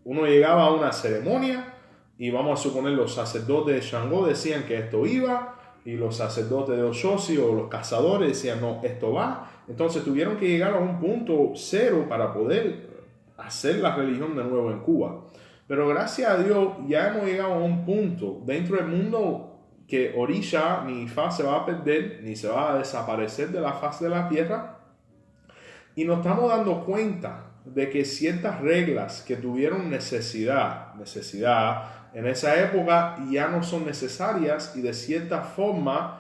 uno llegaba a una ceremonia y vamos a suponer los sacerdotes de Shango decían que esto iba, y los sacerdotes de Oshosi o los cazadores decían no, esto va. Entonces tuvieron que llegar a un punto cero para poder hacer la religión de nuevo en Cuba. Pero gracias a Dios ya hemos llegado a un punto dentro del mundo que orisha ni Ifa se va a perder, ni se va a desaparecer de la faz de la tierra. Y nos estamos dando cuenta de que ciertas reglas que tuvieron necesidad en esa época ya no son necesarias, y de cierta forma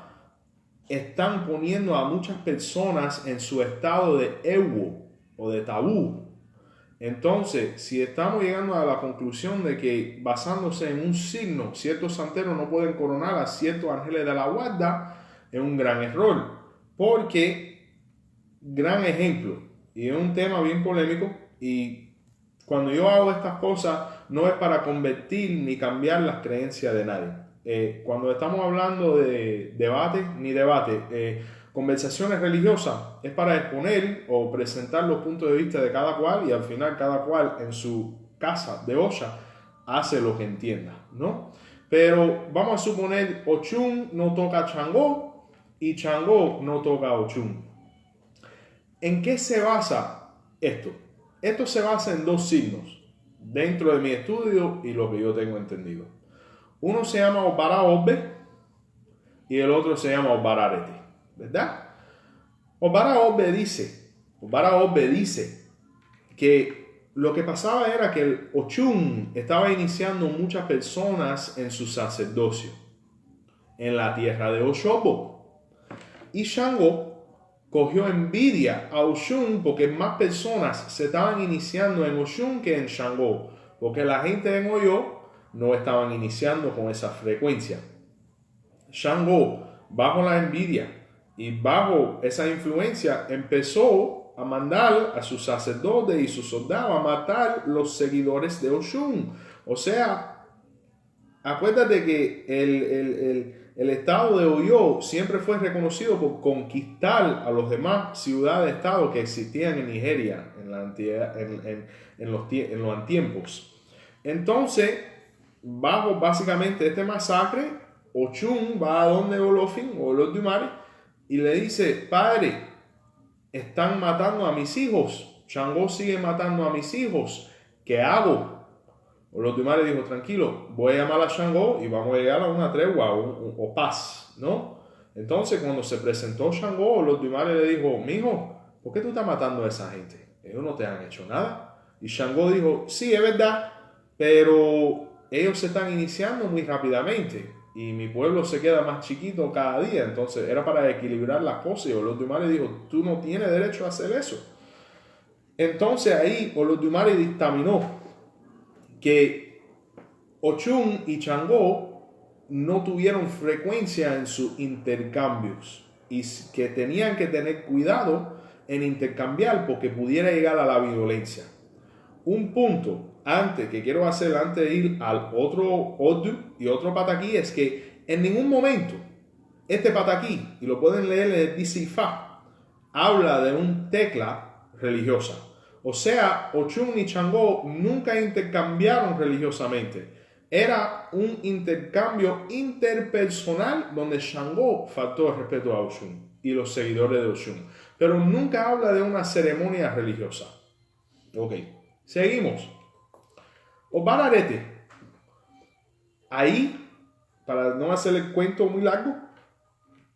están poniendo a muchas personas en su estado de ebbo o de tabú. Entonces, si estamos llegando a la conclusión de que basándose en un signo, ciertos santeros no pueden coronar a ciertos ángeles de la guarda, es un gran error, porque gran ejemplo y es un tema bien polémico, y cuando yo hago estas cosas no es para convertir ni cambiar las creencias de nadie. Cuando estamos hablando de debate, conversaciones religiosas, es para exponer o presentar los puntos de vista de cada cual, y al final cada cual en su casa de Osha hace lo que entienda, ¿no? Pero vamos a suponer Oshun no toca a Chango y Chango no toca a Oshun. ¿En qué se basa esto? Esto se basa en dos signos dentro de mi estudio y lo que yo tengo entendido. Uno se llama Obara Obbe y el otro se llama Obara Arete, ¿verdad? Obara Obbe dice que lo que pasaba era que el Oshun estaba iniciando muchas personas en su sacerdocio en la tierra de Oshobo, y Shango cogió envidia a Oshun porque más personas se estaban iniciando en Oshun que en Shango, porque la gente en Oyo no estaban iniciando con esa frecuencia. Shango, bajo la envidia y bajo esa influencia, empezó a mandar a sus sacerdotes y sus soldados a matar los seguidores de Oshun. O sea, acuérdate que el estado de Oyo siempre fue reconocido por conquistar a los demás ciudades-estado que existían en Nigeria en los antiempos. Entonces, bajo básicamente este masacre, Oshun va a donde Olofin o Olodumare y le dice: padre, están matando a mis hijos, Chango sigue matando a mis hijos, ¿qué hago? Olodumare dijo: tranquilo, voy a llamar a Chango y vamos a llegar a una tregua o paz, ¿no? Entonces cuando se presentó Chango, Olodumare le dijo: mijo, ¿por qué tú estás matando a esa gente? Ellos no te han hecho nada. Y Chango dijo: sí, es verdad, pero ellos se están iniciando muy rápidamente y mi pueblo se queda más chiquito cada día. Entonces era para equilibrar las cosas, y Olodumare dijo: tú no tienes derecho a hacer eso. Entonces ahí Olodumare dictaminó que Oshun y Chango no tuvieron frecuencia en sus intercambios y que tenían que tener cuidado en intercambiar porque pudiera llegar a la violencia. Un punto que quiero hacer antes de ir al otro Odu y otro Pataki es que en ningún momento este Pataki, y lo pueden leer en el dice Ifa, habla de un tecla religiosa. O sea, Oshun y Chango nunca intercambiaron religiosamente. Era un intercambio interpersonal donde Chango faltó el respeto a Oshun y los seguidores de Oshun. Pero nunca habla de una ceremonia religiosa. Ok, seguimos. Obara Arete. Ahí, para no hacer el cuento muy largo,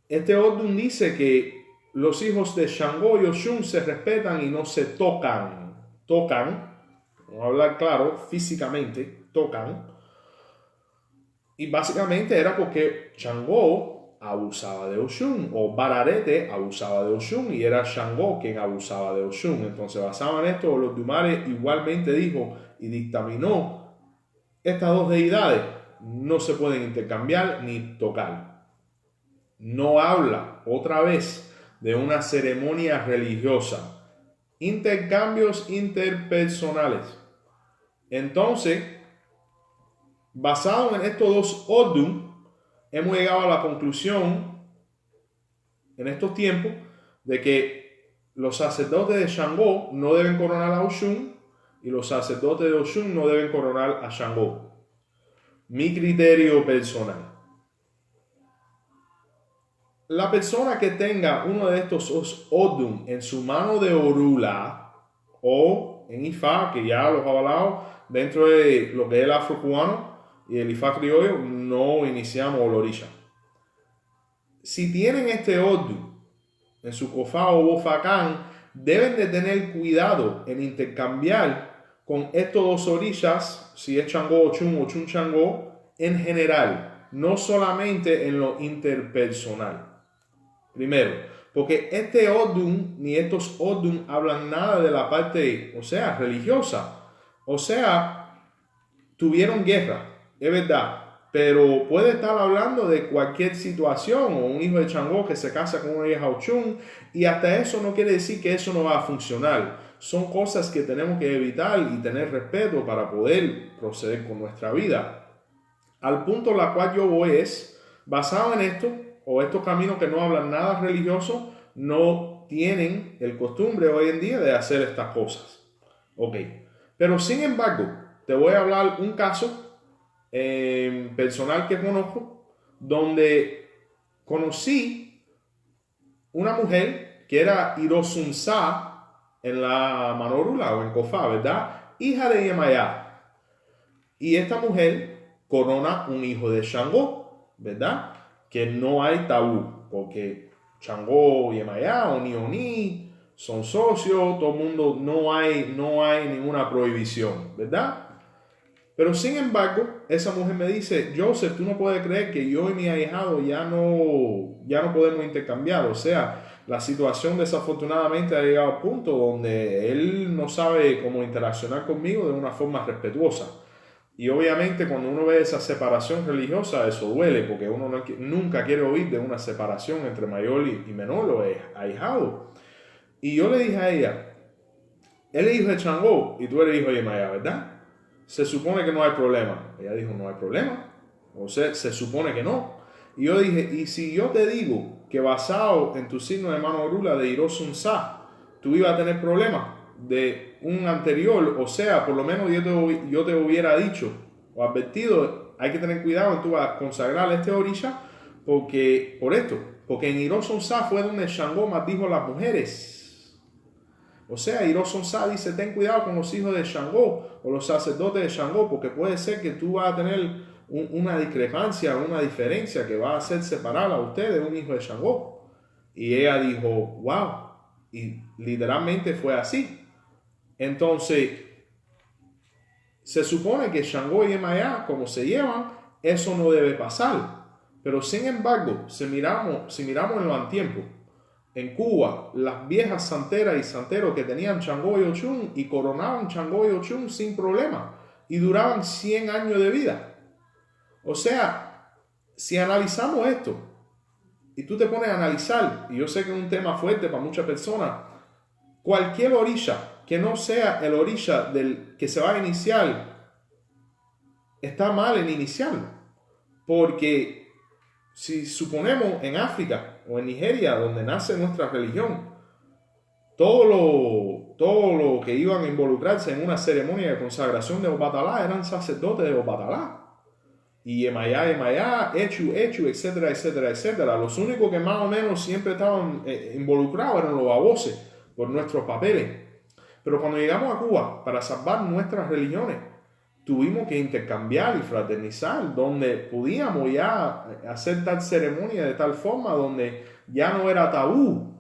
este Odun dice que los hijos de Shango y Oshun se respetan y no se tocan. Tocan, vamos a hablar claro, físicamente, tocan. Y básicamente era porque Shango abusaba de Oshun, o Bararete abusaba de Oshun, y era Shango quien abusaba de Oshun. Entonces, basado en esto, Olodumare igualmente dijo y dictaminó: estas dos deidades no se pueden intercambiar ni tocar. No habla otra vez de una ceremonia religiosa. Intercambios interpersonales. Entonces, basado en estos dos Odun, hemos llegado a la conclusión en estos tiempos de que los sacerdotes de Shango no deben coronar a Oshun y los sacerdotes de Oshun no deben coronar a Shango. Mi criterio personal. La persona que tenga uno de estos Odun en su mano de orula o en Ifa, que ya los he hablado, dentro de lo que es el afrocubano y el Ifa criollo, no iniciamos el orisha. Si tienen este Odun en su kofá o bofacán, deben de tener cuidado en intercambiar con estos dos orishas, si es Chango Oshun, Oshun Chango, en general, no solamente en lo interpersonal. Primero, porque este Odun ni estos Odun hablan nada de la parte, o sea, religiosa. O sea, tuvieron guerra, es verdad, pero puede estar hablando de cualquier situación, o un hijo de Chango que se casa con una hija Oshun, y hasta eso no quiere decir que eso no va a funcionar. Son cosas que tenemos que evitar y tener respeto para poder proceder con nuestra vida. Al punto en la cual yo voy es, basado en esto, o estos caminos que no hablan nada religioso, no tienen el costumbre hoy en día de hacer estas cosas. Ok, pero sin embargo, te voy a hablar un caso personal que conozco, donde conocí una mujer que era Irosunsa en la Manorula o en Kofa, ¿verdad? Hija de Yemayá. Y esta mujer corona un hijo de Shango, ¿verdad? Que no hay tabú, porque Chango y Yemayá, Oni, son socios, todo el mundo, no hay ninguna prohibición, ¿verdad? Pero sin embargo, esa mujer me dice, Joseph, tú no puedes creer que yo y mi ahijado ya no podemos intercambiar. O sea, la situación desafortunadamente ha llegado al punto donde él no sabe cómo interaccionar conmigo de una forma respetuosa. Y obviamente cuando uno ve esa separación religiosa, eso duele, porque uno nunca quiere oír de una separación entre mayor y menor o ahijado. Y yo le dije a ella, él es hijo de Chango y tú eres hijo de Maya, ¿verdad? Se supone que no hay problema. Ella dijo, no hay problema. O sea, se supone que no. Y yo dije, y si yo te digo que basado en tu signo de mano rula de Irosunsa, tú ibas a tener problemas de un anterior, o sea, por lo menos yo te hubiera dicho o advertido, hay que tener cuidado en tú vas a consagrar este orisha, porque en Irosunsa fue donde Shango maldijo a las mujeres. O sea, Irosunsa dice, ten cuidado con los hijos de Shango o los sacerdotes de Shango, porque puede ser que tú vas a tener una discrepancia, una diferencia que va a hacer separar a usted de un hijo de Shango. Y ella dijo, wow, y literalmente fue así. Entonces, se supone que Shango y Yemayá, como se llevan, eso no debe pasar. Pero sin embargo, si miramos en los antiempos, en Cuba, las viejas santeras y santeros que tenían Chango y Oshun y coronaban Chango y Oshun sin problema y duraban 100 años de vida. O sea, si analizamos esto y tú te pones a analizar, y yo sé que es un tema fuerte para muchas personas, cualquier orisha que no sea el orisha del que se va a iniciar, está mal en iniciarlo. Porque si suponemos en África o en Nigeria, donde nace nuestra religión, todo lo que iban a involucrarse en una ceremonia de consagración de Obatalá eran sacerdotes de Obatalá. Y Yemayá, Echu, etcétera, etcétera, etcétera. Los únicos que más o menos siempre estaban involucrados eran los baboses por nuestros papeles. Pero cuando llegamos a Cuba, para salvar nuestras religiones, tuvimos que intercambiar y fraternizar, donde podíamos ya hacer tal ceremonia de tal forma donde ya no era tabú.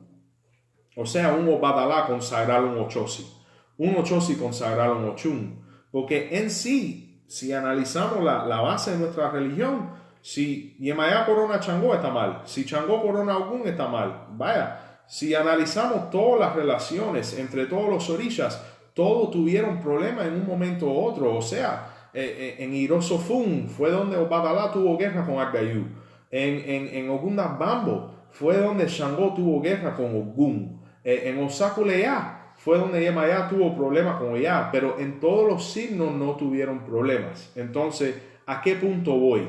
O sea, un Obatalá consagrar un Ochosi consagrar un Oshun. Porque en sí, si analizamos la base de nuestra religión, si Yemayá corona Chango está mal, si Chango corona Eggun está mal. Vaya, si analizamos todas las relaciones entre todos los orishas, todos tuvieron problemas en un momento u otro. O sea, en Irosofun fue donde Obatalá tuvo guerra con Argayú. En Ogunda Bambo fue donde Shango tuvo guerra con Eggun. En Osakuleya fue donde Yemayá tuvo problemas con ella. Pero en todos los signos no tuvieron problemas. Entonces, ¿a qué punto voy?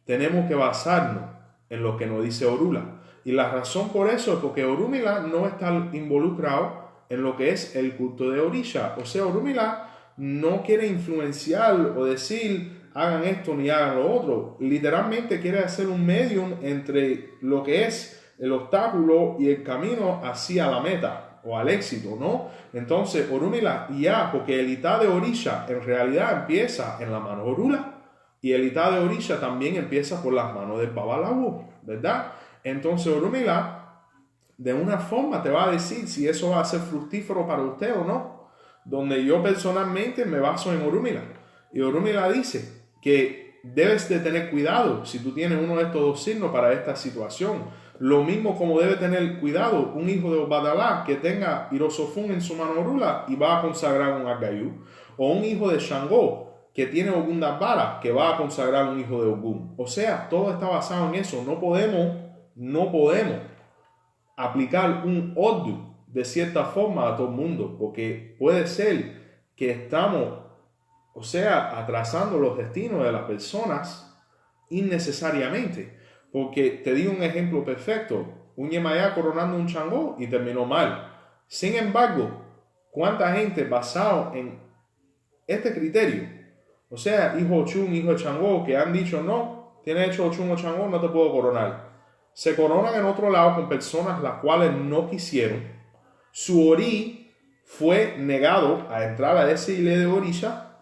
Tenemos que basarnos en lo que nos dice Orula. Y la razón por eso es porque Orumila no está involucrado en lo que es el culto de orisha. O sea, Orumila no quiere influenciar o decir hagan esto ni hagan lo otro. Literalmente quiere hacer un medium entre lo que es el obstáculo y el camino hacia la meta o al éxito, ¿no? Entonces, Orumila ya, porque el Itá de orisha en realidad empieza en la mano Orula y el Itá de orisha también empieza por las manos del Babalawo, ¿verdad? Entonces, Orumila de una forma te va a decir si eso va a ser fructífero para usted o no. Donde yo personalmente me baso en Orumila. Y Orumila dice que debes de tener cuidado si tú tienes uno de estos dos signos para esta situación. Lo mismo como debe tener cuidado un hijo de Obatalá que tenga Irosofun en su mano Orula y va a consagrar un Argayú. O un hijo de Shango que tiene Ogunda Bede, que va a consagrar un hijo de Ogún. O sea, todo está basado en eso. No podemos aplicar un Odu de cierta forma a todo el mundo, porque puede ser que estamos, o sea, atrasando los destinos de las personas innecesariamente. Porque te digo un ejemplo perfecto: un Yemayá coronando un Chango y terminó mal. Sin embargo, ¿cuánta gente basado en este criterio, o sea, hijo Oshun, hijo de Chango, que han dicho no, tienes hecho Oshun o Chango, no te puedo coronar? Se coronan en otro lado con personas las cuales no quisieron. Su orí fue negado a entrar a ese ile de orisha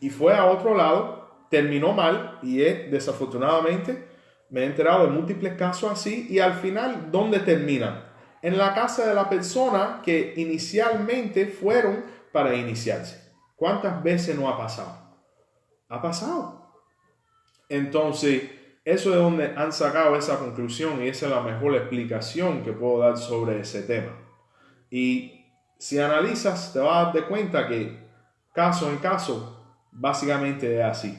y fue a otro lado, terminó mal y desafortunadamente me he enterado de múltiples casos así. Y al final, ¿dónde terminan? En la casa de la persona que inicialmente fueron para iniciarse. ¿Cuántas veces no ha pasado? Ha pasado. Entonces, eso es donde han sacado esa conclusión y esa es la mejor explicación que puedo dar sobre ese tema. Y si analizas, te vas a dar cuenta que caso en caso, básicamente es así,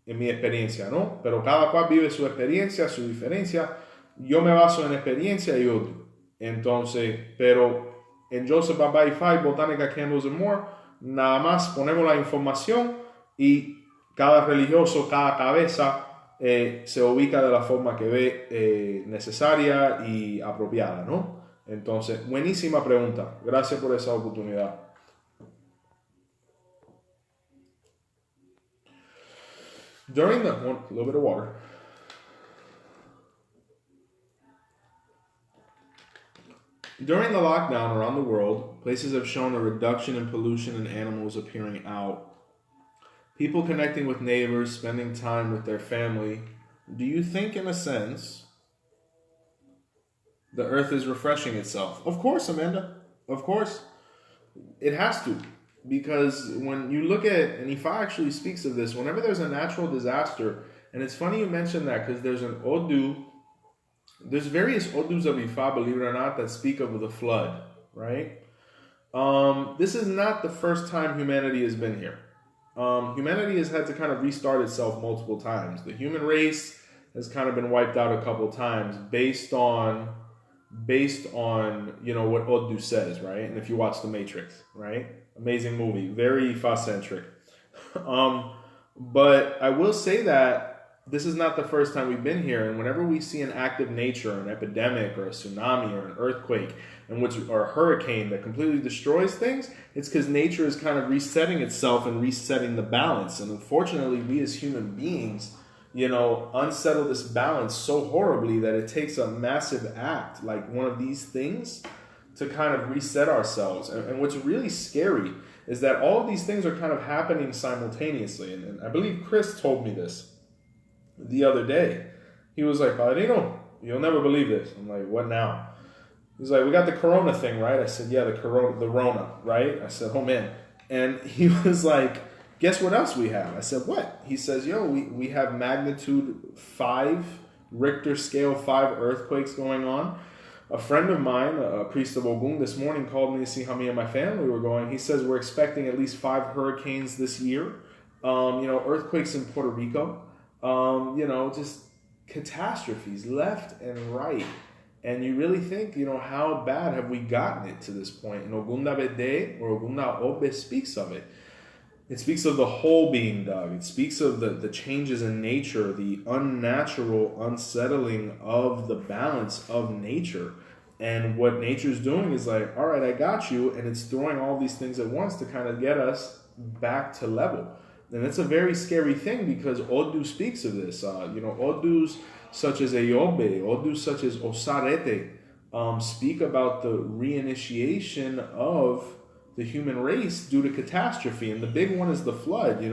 en mi experiencia, ¿no? Pero cada cual vive su experiencia, su diferencia. Yo me baso en experiencia y otro. Entonces, pero en Joseph Baba Ifa, Botánica, Candles and More, nada más ponemos la información y cada religioso, cada cabeza se ubica de la forma que ve necesaria y apropiada, ¿no? Entonces, buenísima pregunta. Gracias por esa oportunidad. During the, a little bit of water. During the lockdown around the world, places have shown a reduction in pollution and animals appearing out. People connecting with neighbors, spending time with their family. Do you think, in a sense, the earth is refreshing itself? Of course, Amanda. Of course. It has to. Because when you look at, and Ifa actually speaks of this, whenever there's a natural disaster, and it's funny you mentioned that because there's an Odu, there's various Odus of Ifa, believe it or not, that speak of the flood, right? This is not the first time humanity has been here. Humanity has had to kind of restart itself multiple times. The human race has kind of been wiped out a couple times based on what Odu says, right? And if you watch The Matrix, right? Amazing movie, very Ifa-centric. But I will say that this is not the first time we've been here, and whenever we see an act of nature, an epidemic or a tsunami or an earthquake, or a hurricane that completely destroys things, it's because nature is kind of resetting itself and resetting the balance. And unfortunately, we as human beings, unsettle this balance so horribly that it takes a massive act like one of these things to kind of reset ourselves. And what's really scary is that all of these things are kind of happening simultaneously. And I believe Chris told me this the other day. He was like, Padrino, you'll never believe this. I'm like, what now? He's like, we got the corona thing, right? I said, yeah, the Rona, right? I said, oh man. And he was like, guess what else we have? I said, what? He says, we have magnitude 5, Richter scale 5 earthquakes going on. A friend of mine, a priest of Eggun, this morning called me to see how me and my family were going. He says we're expecting at least 5 hurricanes this year. Earthquakes in Puerto Rico. Just catastrophes left and right. And you really think, how bad have we gotten it to this point? And Ogunda Bede or Ogunda Obe speaks of it. It speaks of the hole being dug. It speaks of the changes in nature, the unnatural unsettling of the balance of nature. And what nature's doing is like, all right, I got you. And it's throwing all these things at once to kind of get us back to level. And it's a very scary thing because Odu speaks of this. Odus such as Eyobe, Odus such as Osarete, speak about the reinitiation of the human race due to catastrophe. And the big one is the flood. You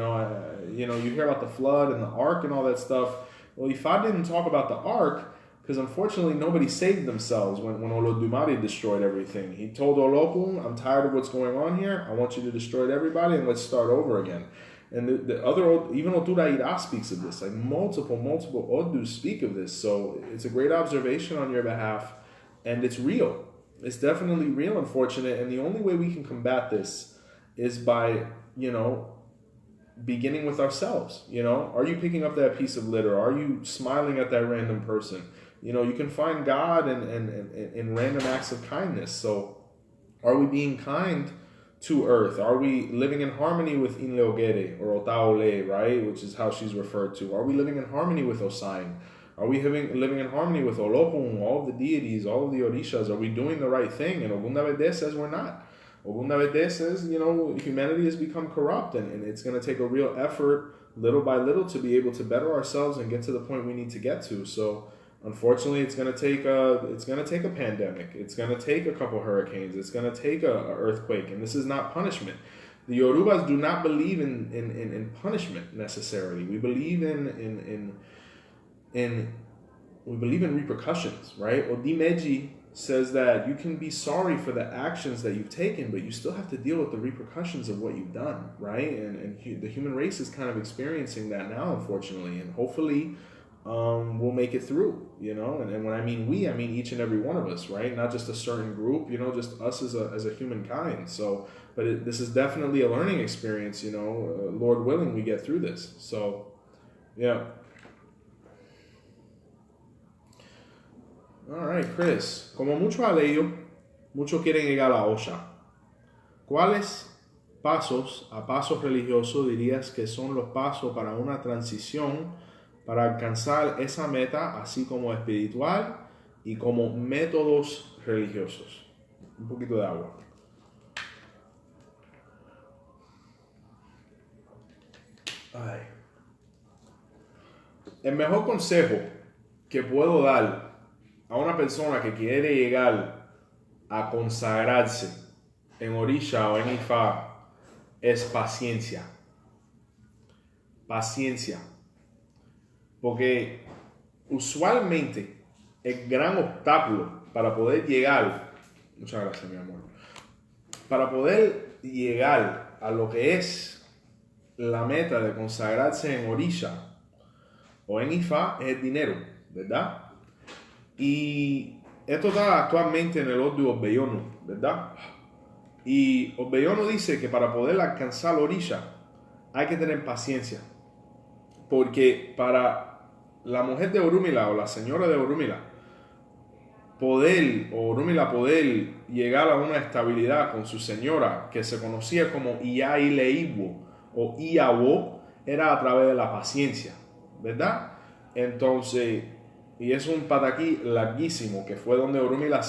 hear about the flood and the ark and all that stuff. Well, Ifa didn't talk about the ark because unfortunately nobody saved themselves when Olodumare destroyed everything. He told Olokun, I'm tired of what's going on here. I want you to destroy everybody and let's start over again. And the other, even Otura Ira speaks of this. Like multiple Odus speak of this. So it's a great observation on your behalf. And it's real. It's definitely real, unfortunate. And the only way we can combat this is by, beginning with ourselves. Are you picking up that piece of litter? Are you smiling at that random person? You can find God in random acts of kindness. So are we being kind to earth? Are we living in harmony with Inleogere or Otaole, right? Which is how she's referred to. Are we living in harmony with Osain? Are we living in harmony with Olokun, all of the deities, all of the orishas? Are we doing the right thing? And Ogunda Bede says we're not. Ogunda Bede says, humanity has become corrupt, and it's going to take a real effort, little by little, to be able to better ourselves and get to the point we need to get to. So, unfortunately, it's going to take a pandemic. It's going to take a couple hurricanes. It's going to take a earthquake, and this is not punishment. The Yorubas do not believe in punishment necessarily. We believe in repercussions, right? Odimeji says that you can be sorry for the actions that you've taken, but you still have to deal with the repercussions of what you've done, right? And the human race is kind of experiencing that now, unfortunately, and hopefully we'll make it through, and when I mean we, I mean each and every one of us, right? Not just a certain group, just us as a humankind. So, but this is definitely a learning experience, Lord willing, we get through this. So, yeah. All right, Chris. Como muchos aleos, muchos quieren llegar a Osha. ¿Cuáles pasos religiosos dirías que son los pasos para una transición para alcanzar esa meta, así como espiritual y como métodos religiosos? Un poquito de agua. Ay. El mejor consejo que puedo dar a una persona que quiere llegar a consagrarse en orisha o en Ifa es paciencia. Paciencia. Porque usualmente el gran obstáculo para poder llegar, muchas gracias mi amor, para poder llegar a lo que es la meta de consagrarse en orisha o en Ifa es el dinero, ¿verdad? Y esto está actualmente en el Odu Obeyonu, ¿verdad? Y Obeyonu dice que para poder alcanzar la orisha hay que tener paciencia. Porque para la mujer de Orunmila o la señora de Orunmila poder llegar a una estabilidad con su señora, que se conocía como Iaileiwo o Iawo, era a través de la paciencia, ¿verdad? Entonces, y es un pataquí larguísimo, que fue donde Orunmila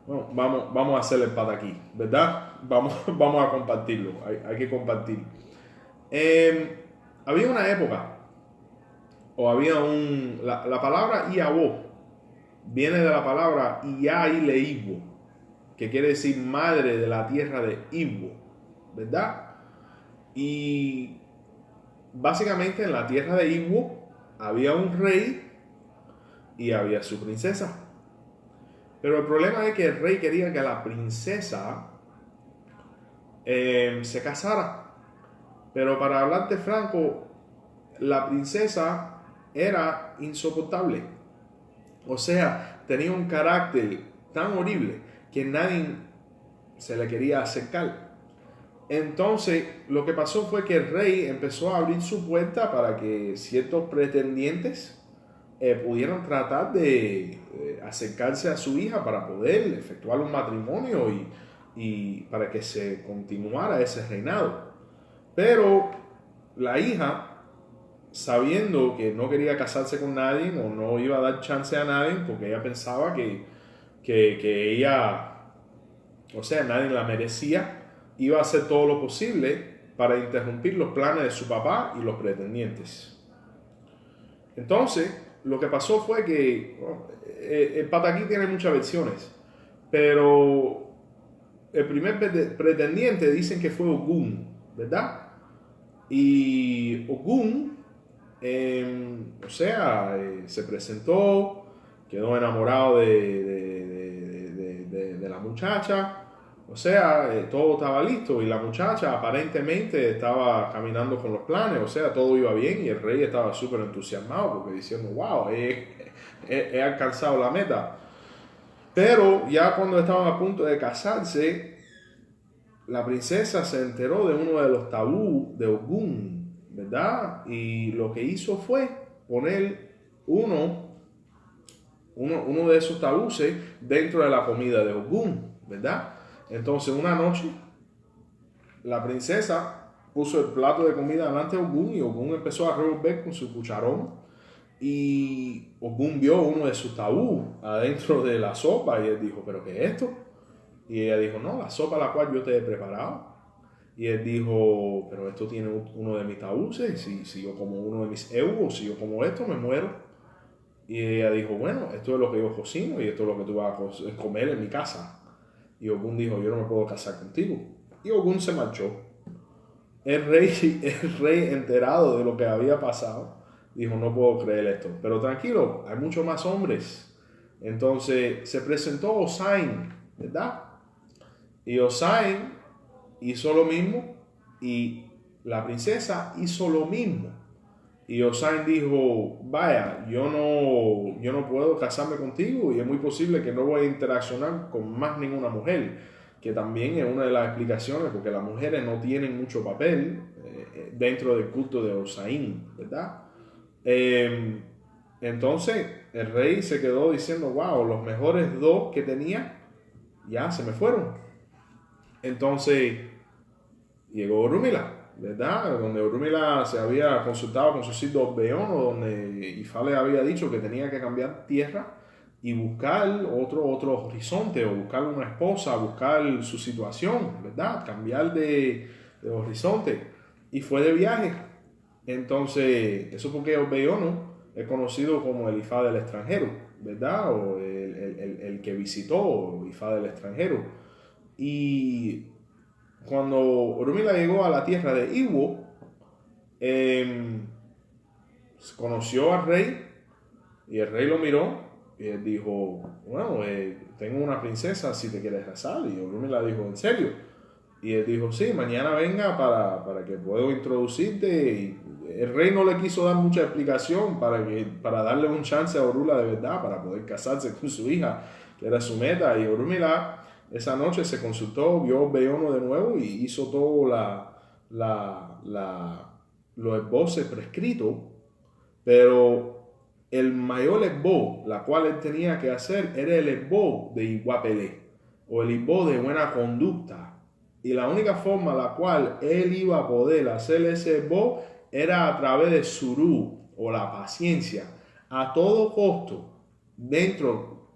vamos a hacer el pataquí, ¿verdad? Vamos a compartirlo, hay que compartir. Había una época, la palabra Iawo viene de la palabra Iaileiwo, que quiere decir madre de la tierra de Iwo, ¿verdad? Y básicamente en la tierra de Iwo había un rey y había su princesa. Pero el problema es que el rey quería que la princesa se casara. Pero para hablarte franco, la princesa era insoportable. O sea, tenía un carácter tan horrible que nadie se le quería acercar. Entonces, lo que pasó fue que el rey empezó a abrir su puerta para que ciertos pretendientes pudieran tratar de acercarse a su hija para poder efectuar un matrimonio y para que se continuara ese reinado. Pero la hija, sabiendo que no quería casarse con nadie o no iba a dar chance a nadie, porque ella pensaba que ella, nadie la merecía, iba a hacer todo lo posible para interrumpir los planes de su papá y los pretendientes. Entonces, lo que pasó fue que el pataquí tiene muchas versiones, pero el primer pretendiente dicen que fue Eggun, ¿verdad? Y Eggun, se presentó, quedó enamorado de la muchacha. Todo estaba listo y la muchacha aparentemente estaba caminando con los planes, todo iba bien y el rey estaba súper entusiasmado porque diciendo, wow, he alcanzado la meta. Pero ya cuando estaban a punto de casarse, la princesa se enteró de uno de los tabú de Ogún, ¿verdad? Y lo que hizo fue poner uno de esos tabuses dentro de la comida de Ogún, ¿verdad? Entonces una noche la princesa puso el plato de comida delante de Ogún y Ogún empezó a revolver con su cucharón y Ogún vio uno de sus tabú adentro de la sopa y él dijo, ¿pero qué es esto? Y ella dijo, no, la sopa la cual yo te he preparado. Y él dijo, pero esto tiene uno de mis tabuses, si yo como uno de mis ebbo, si yo como esto me muero. Y ella dijo, bueno, esto es lo que yo cocino y esto es lo que tú vas a comer en mi casa. Y Ogún dijo, yo no me puedo casar contigo. Y Ogún se marchó. El rey enterado de lo que había pasado, dijo, no puedo creer esto. Pero tranquilo, hay muchos más hombres. Entonces se presentó Oshun, ¿verdad? Y Oshun hizo lo mismo y la princesa hizo lo mismo. Y Oshun dijo, vaya, yo no puedo casarme contigo y es muy posible que no voy a interaccionar con más ninguna mujer, que también es una de las explicaciones porque las mujeres no tienen mucho papel dentro del culto de Oshun, ¿verdad? Entonces el rey se quedó diciendo, wow, los mejores dos que tenía ya se me fueron. Entonces llegó Orunmila, ¿verdad? Donde Orunmila se había consultado con su hijos Beono, donde Ifa le había dicho que tenía que cambiar tierra y buscar otro horizonte, o buscar una esposa, buscar su situación, ¿verdad? Cambiar de horizonte. Y fue de viaje. Entonces, eso porque Beono es conocido como el Ifa del extranjero, ¿verdad? O el que visitó, Ifa del extranjero. Y cuando Orunmila llegó a la tierra de Ebbo, conoció al rey y el rey lo miró y él dijo, bueno, tengo una princesa si te quieres casar. Y Orunmila dijo, ¿en serio? Y él dijo, sí, mañana venga para que pueda introducirte. Y el rey no le quiso dar mucha explicación para darle un chance a Orunmila de verdad, para poder casarse con su hija, que era su meta. Y Orunmila esa noche se consultó, vio Beono de nuevo y hizo todo los esboces prescritos, pero el mayor ebbo, la cual él tenía que hacer, era el ebbo de iguapelé, o el ebbo de buena conducta. Y la única forma la cual él iba a poder hacer ese ebbo era a través de surú, o la paciencia, a todo costo,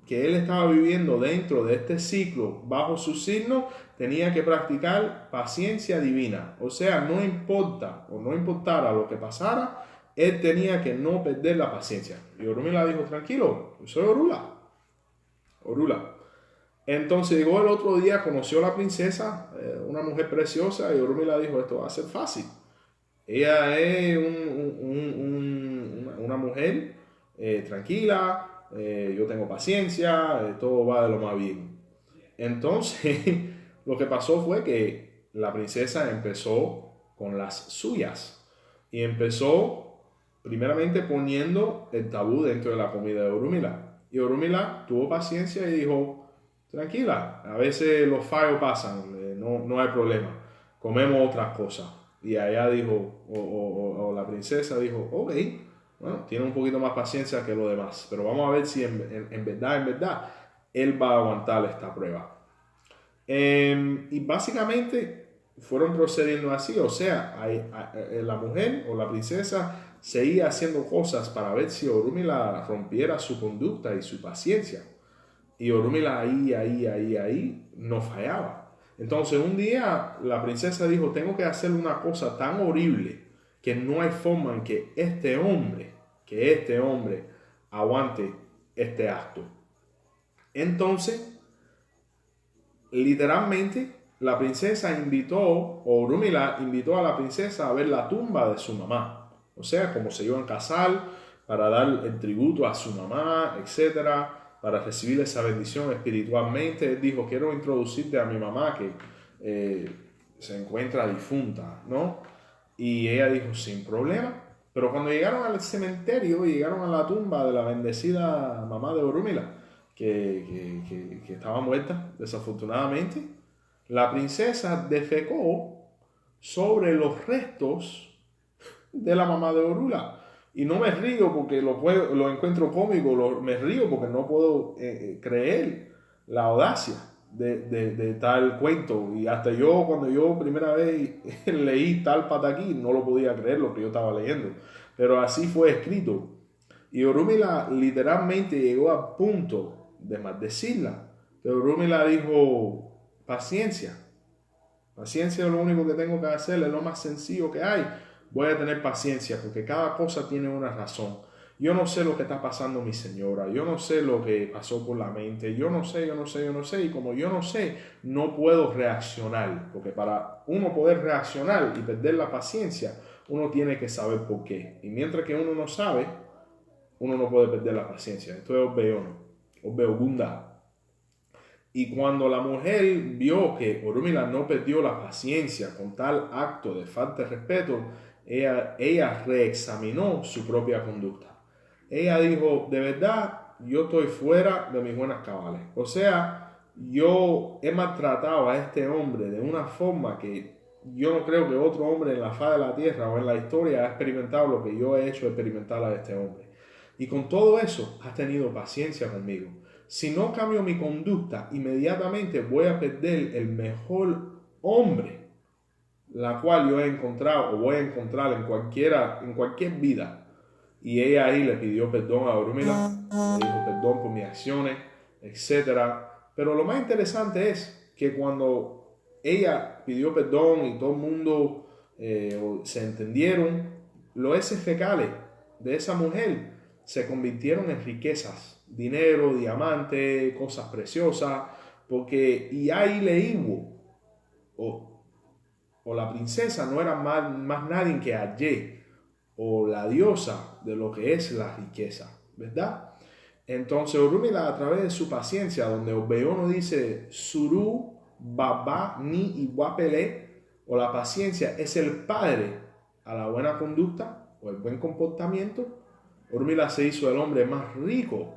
que él estaba viviendo dentro de este ciclo bajo su signo, tenía que practicar paciencia divina. O sea, no importara lo que pasara, él tenía que no perder la paciencia. Y Orunmila dijo, tranquilo, yo soy Orunmila. Entonces llegó el otro día, conoció a la princesa, una mujer preciosa, y Orunmila dijo, esto va a ser fácil. Ella es una mujer tranquila, yo tengo paciencia, todo va de lo más bien. Entonces, lo que pasó fue que la princesa empezó con las suyas y empezó primeramente poniendo el tabú dentro de la comida de Orunmila. Y Orunmila tuvo paciencia y dijo, tranquila, a veces los fallos pasan, no hay problema, comemos otras cosas. Y allá dijo, o la princesa dijo, ok, bueno, tiene un poquito más paciencia que lo demás, pero vamos a ver si en verdad, él va a aguantar esta prueba. Y básicamente fueron procediendo así, o sea, la mujer o la princesa seguía haciendo cosas para ver si Orunmila rompiera su conducta y su paciencia. Y Orunmila ahí no fallaba. Entonces un día la princesa dijo, tengo que hacer una cosa tan horrible que no hay forma en que este hombre aguante este acto. Entonces, literalmente, la princesa Orunmila invitó a la princesa a ver la tumba de su mamá. O sea, como se iban a casar, para dar el tributo a su mamá, etcétera, para recibir esa bendición espiritualmente. Él dijo, quiero introducirte a mi mamá que se encuentra difunta, ¿no? Y ella dijo, sin problema. Pero cuando llegaron al cementerio, llegaron a la tumba de la bendecida mamá de Orunmila, que estaba muerta, desafortunadamente, La princesa defecó sobre los restos de la mamá de Orula. Y no me río porque lo encuentro cómico, me río porque no puedo creer la audacia de tal cuento. Y hasta yo, cuando yo primera vez leí tal Pataki, no lo podía creer lo que yo estaba leyendo. Pero así fue escrito. Y Orúmila literalmente llegó a punto de maldecirla. Pero Orúmila dijo, paciencia. Paciencia es lo único que tengo que hacer, es lo más sencillo que hay. Voy a tener paciencia porque cada cosa tiene una razón. Yo no sé lo que está pasando mi señora, yo no sé lo que pasó por la mente, yo no sé. Y como yo no sé, no puedo reaccionar. Porque para uno poder reaccionar y perder la paciencia, uno tiene que saber por qué. Y mientras que uno no sabe, uno no puede perder la paciencia. Esto es Osha y Ogunda. Y cuando la mujer vio que Orúmila no perdió la paciencia con tal acto de falta de respeto, ella reexaminó su propia conducta. Ella dijo, de verdad, yo estoy fuera de mis buenas cabales. O sea, yo he maltratado a este hombre de una forma que yo no creo que otro hombre en la faz de la tierra o en la historia ha experimentado lo que yo he hecho experimentar a este hombre. Y con todo eso, has tenido paciencia conmigo. Si no cambio mi conducta, inmediatamente voy a perder el mejor hombre, la cual yo he encontrado o voy a encontrar en cualquier vida. Y ella ahí le pidió perdón a Orúmila, le dijo perdón por mis acciones, etcétera. Pero lo más interesante es que cuando ella pidió perdón y todo el mundo se entendieron, los heces fecales de esa mujer se convirtieron en riquezas, dinero, diamante, cosas preciosas, porque y ahí leímos, o, o la princesa no era más nadie que Aye, o la diosa de lo que es la riqueza, ¿verdad? Entonces Orúmila a través de su paciencia, donde Obeono dice Suru, Baba, Ni y Guapele, o la paciencia es el padre a la buena conducta o el buen comportamiento. Orúmila se hizo el hombre más rico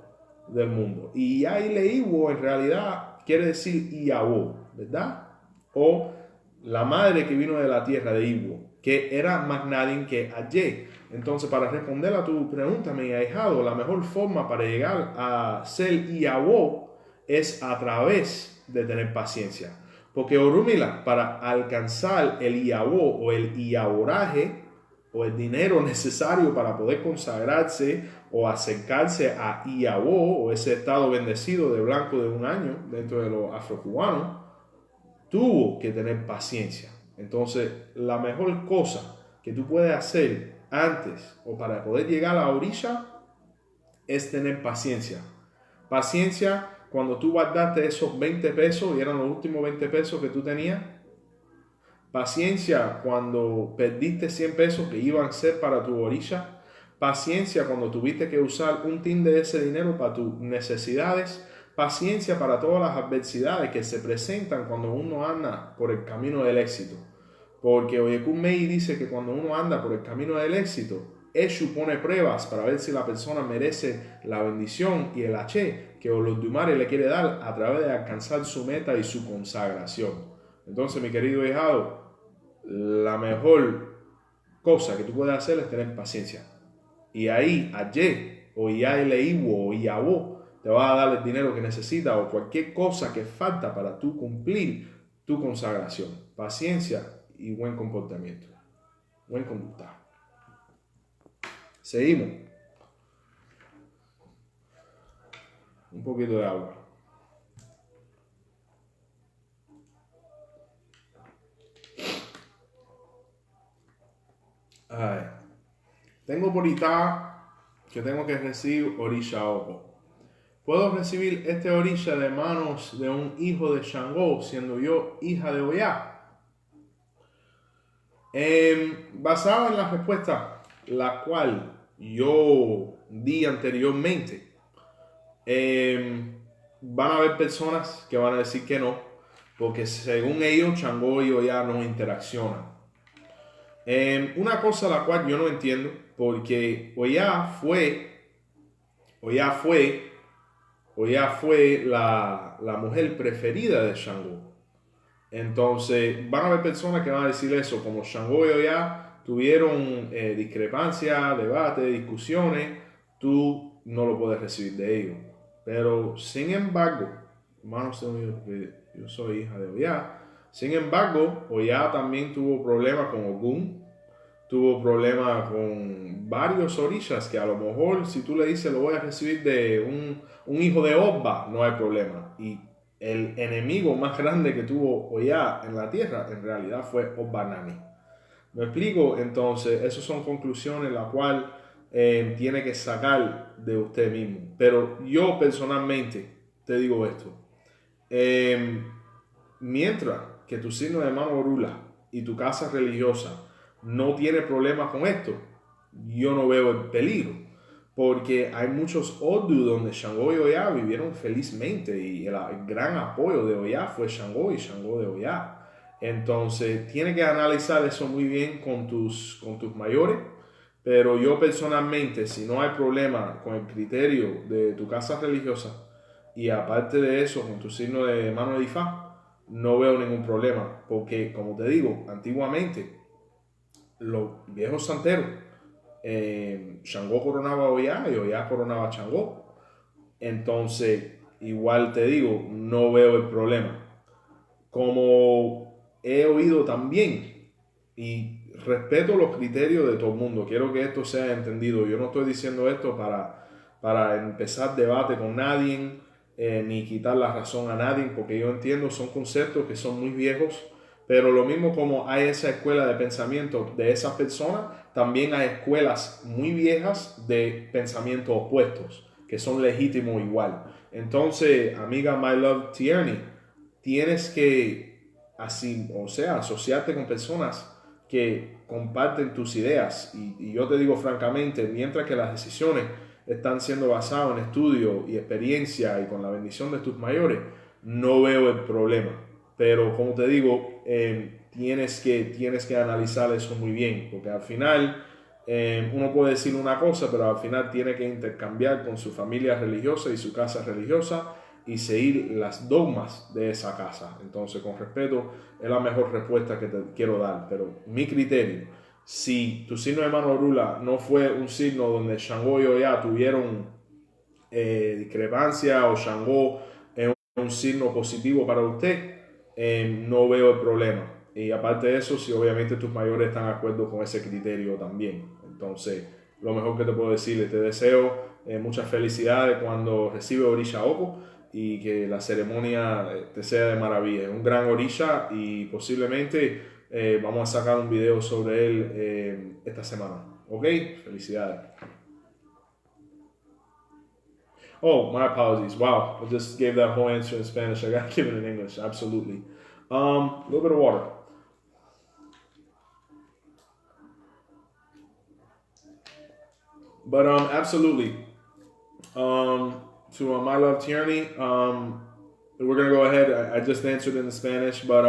del mundo. Y Aileiwo en realidad quiere decir Iabo, ¿verdad? O la madre que vino de la tierra de Iwo, que era más nadie que Aye. Entonces, para responder a tu pregunta, mi ahijado, la mejor forma para llegar a ser Iabo es a través de tener paciencia. Porque Orúmila, para alcanzar el Iabo o el Iaboraje, o el dinero necesario para poder consagrarse o acercarse a Iabo, o ese estado bendecido de blanco de un año dentro de los afrocubanos, tuvo que tener paciencia. Entonces, la mejor cosa que tú puedes hacer antes o para poder llegar a la orilla es tener paciencia. Paciencia cuando tú guardaste esos 20 pesos y eran los últimos 20 pesos que tú tenías. Paciencia cuando perdiste 100 pesos que iban a ser para tu orilla. Paciencia cuando tuviste que usar un tin de ese dinero para tus necesidades. Paciencia para todas las adversidades que se presentan cuando uno anda por el camino del éxito. Porque Oyekun Mei dice que cuando uno anda por el camino del éxito, Eshu pone pruebas para ver si la persona merece la bendición y el H que Olodumare le quiere dar a través de alcanzar su meta y su consagración. Entonces, mi querido hijado, la mejor cosa que tú puedes hacer es tener paciencia. Y ahí, Aye, o Iaileiwo, o Iabo, te va a dar el dinero que necesitas o cualquier cosa que falta para tú cumplir tu consagración. Paciencia y buen comportamiento. Buen conducta. Seguimos. Un poquito de agua. Ay. Tengo por acá que tengo que recibir orisha opo. Puedo recibir este orisha de manos de un hijo de Shango, siendo yo hija de Oya. Basado en la respuesta la cual yo di anteriormente, van a haber personas que van a decir que no, porque según ellos Chango y Oya no interaccionan. Una cosa la cual yo no entiendo, porque Oya fue la mujer preferida de Shango. Entonces, van a haber personas que van a decir eso, como Shango y Oya tuvieron discrepancias, debates, discusiones, tú no lo puedes recibir de ellos. Pero, sin embargo, hermanos míos, yo soy hija de Oya, sin embargo, Oya también tuvo problemas con Eggun, tuvo problemas con varios orishas que a lo mejor si tú le dices lo voy a recibir de un hijo de Obba, no hay problema. Y el enemigo más grande que tuvo Oya en la tierra en realidad fue Obbanani. ¿Me explico? Entonces, esas son conclusiones las cuales tiene que sacar de usted mismo. Pero yo personalmente te digo esto. Mientras que tu signo de mano orula y tu casa religiosa no tiene problemas con esto, yo no veo el peligro. Porque hay muchos Odu donde Shango y Oya vivieron felizmente y el gran apoyo de Oya fue Shango y Shango de Oya. Entonces, tienes que analizar eso muy bien con tus mayores. Pero yo personalmente, si no hay problema con el criterio de tu casa religiosa y aparte de eso, con tu signo de mano de Ifa, no veo ningún problema. Porque, como te digo, antiguamente, los viejos santeros, Shango coronaba a Oya y Oya coronaba a Shango. Entonces, igual te digo, no veo el problema. Como he oído también, y respeto los criterios de todo el mundo, quiero que esto sea entendido. Yo no estoy diciendo esto para empezar debate con nadie, ni quitar la razón a nadie, porque yo entiendo, son conceptos que son muy viejos, pero lo mismo como hay esa escuela de pensamiento de esas personas, también hay escuelas muy viejas de pensamientos opuestos, que son legítimos igual. Entonces, amiga My Love Tierney, tienes que asociarte con personas que comparten tus ideas. Y yo te digo francamente, mientras que las decisiones están siendo basadas en estudio y experiencia y con la bendición de tus mayores, no veo el problema. Pero como te digo, tienes que analizar eso muy bien, porque al final uno puede decir una cosa, pero al final tiene que intercambiar con su familia religiosa y su casa religiosa y seguir las dogmas de esa casa. Entonces, con respeto, es la mejor respuesta que te quiero dar. Pero mi criterio, si tu signo de mano orula no fue un signo donde Shango y Oya tuvieron discrepancia o Shango es un signo positivo para usted, no veo el problema. Y aparte de eso, si obviamente tus mayores están de acuerdo con ese criterio también. Entonces, lo mejor que te puedo decirle, te deseo muchas felicidades cuando recibe Orisha Oko y que la ceremonia te sea de maravilla. Es un gran Orisha y posiblemente vamos a sacar un video sobre él esta semana. ¿Ok? Felicidades. Oh, my apologies. Wow, I just gave that whole answer in Spanish. I got to give it in English. Absolutely. A little bit of water. But absolutely. To my love Tierney, we're gonna go ahead. I just answered in Spanish, but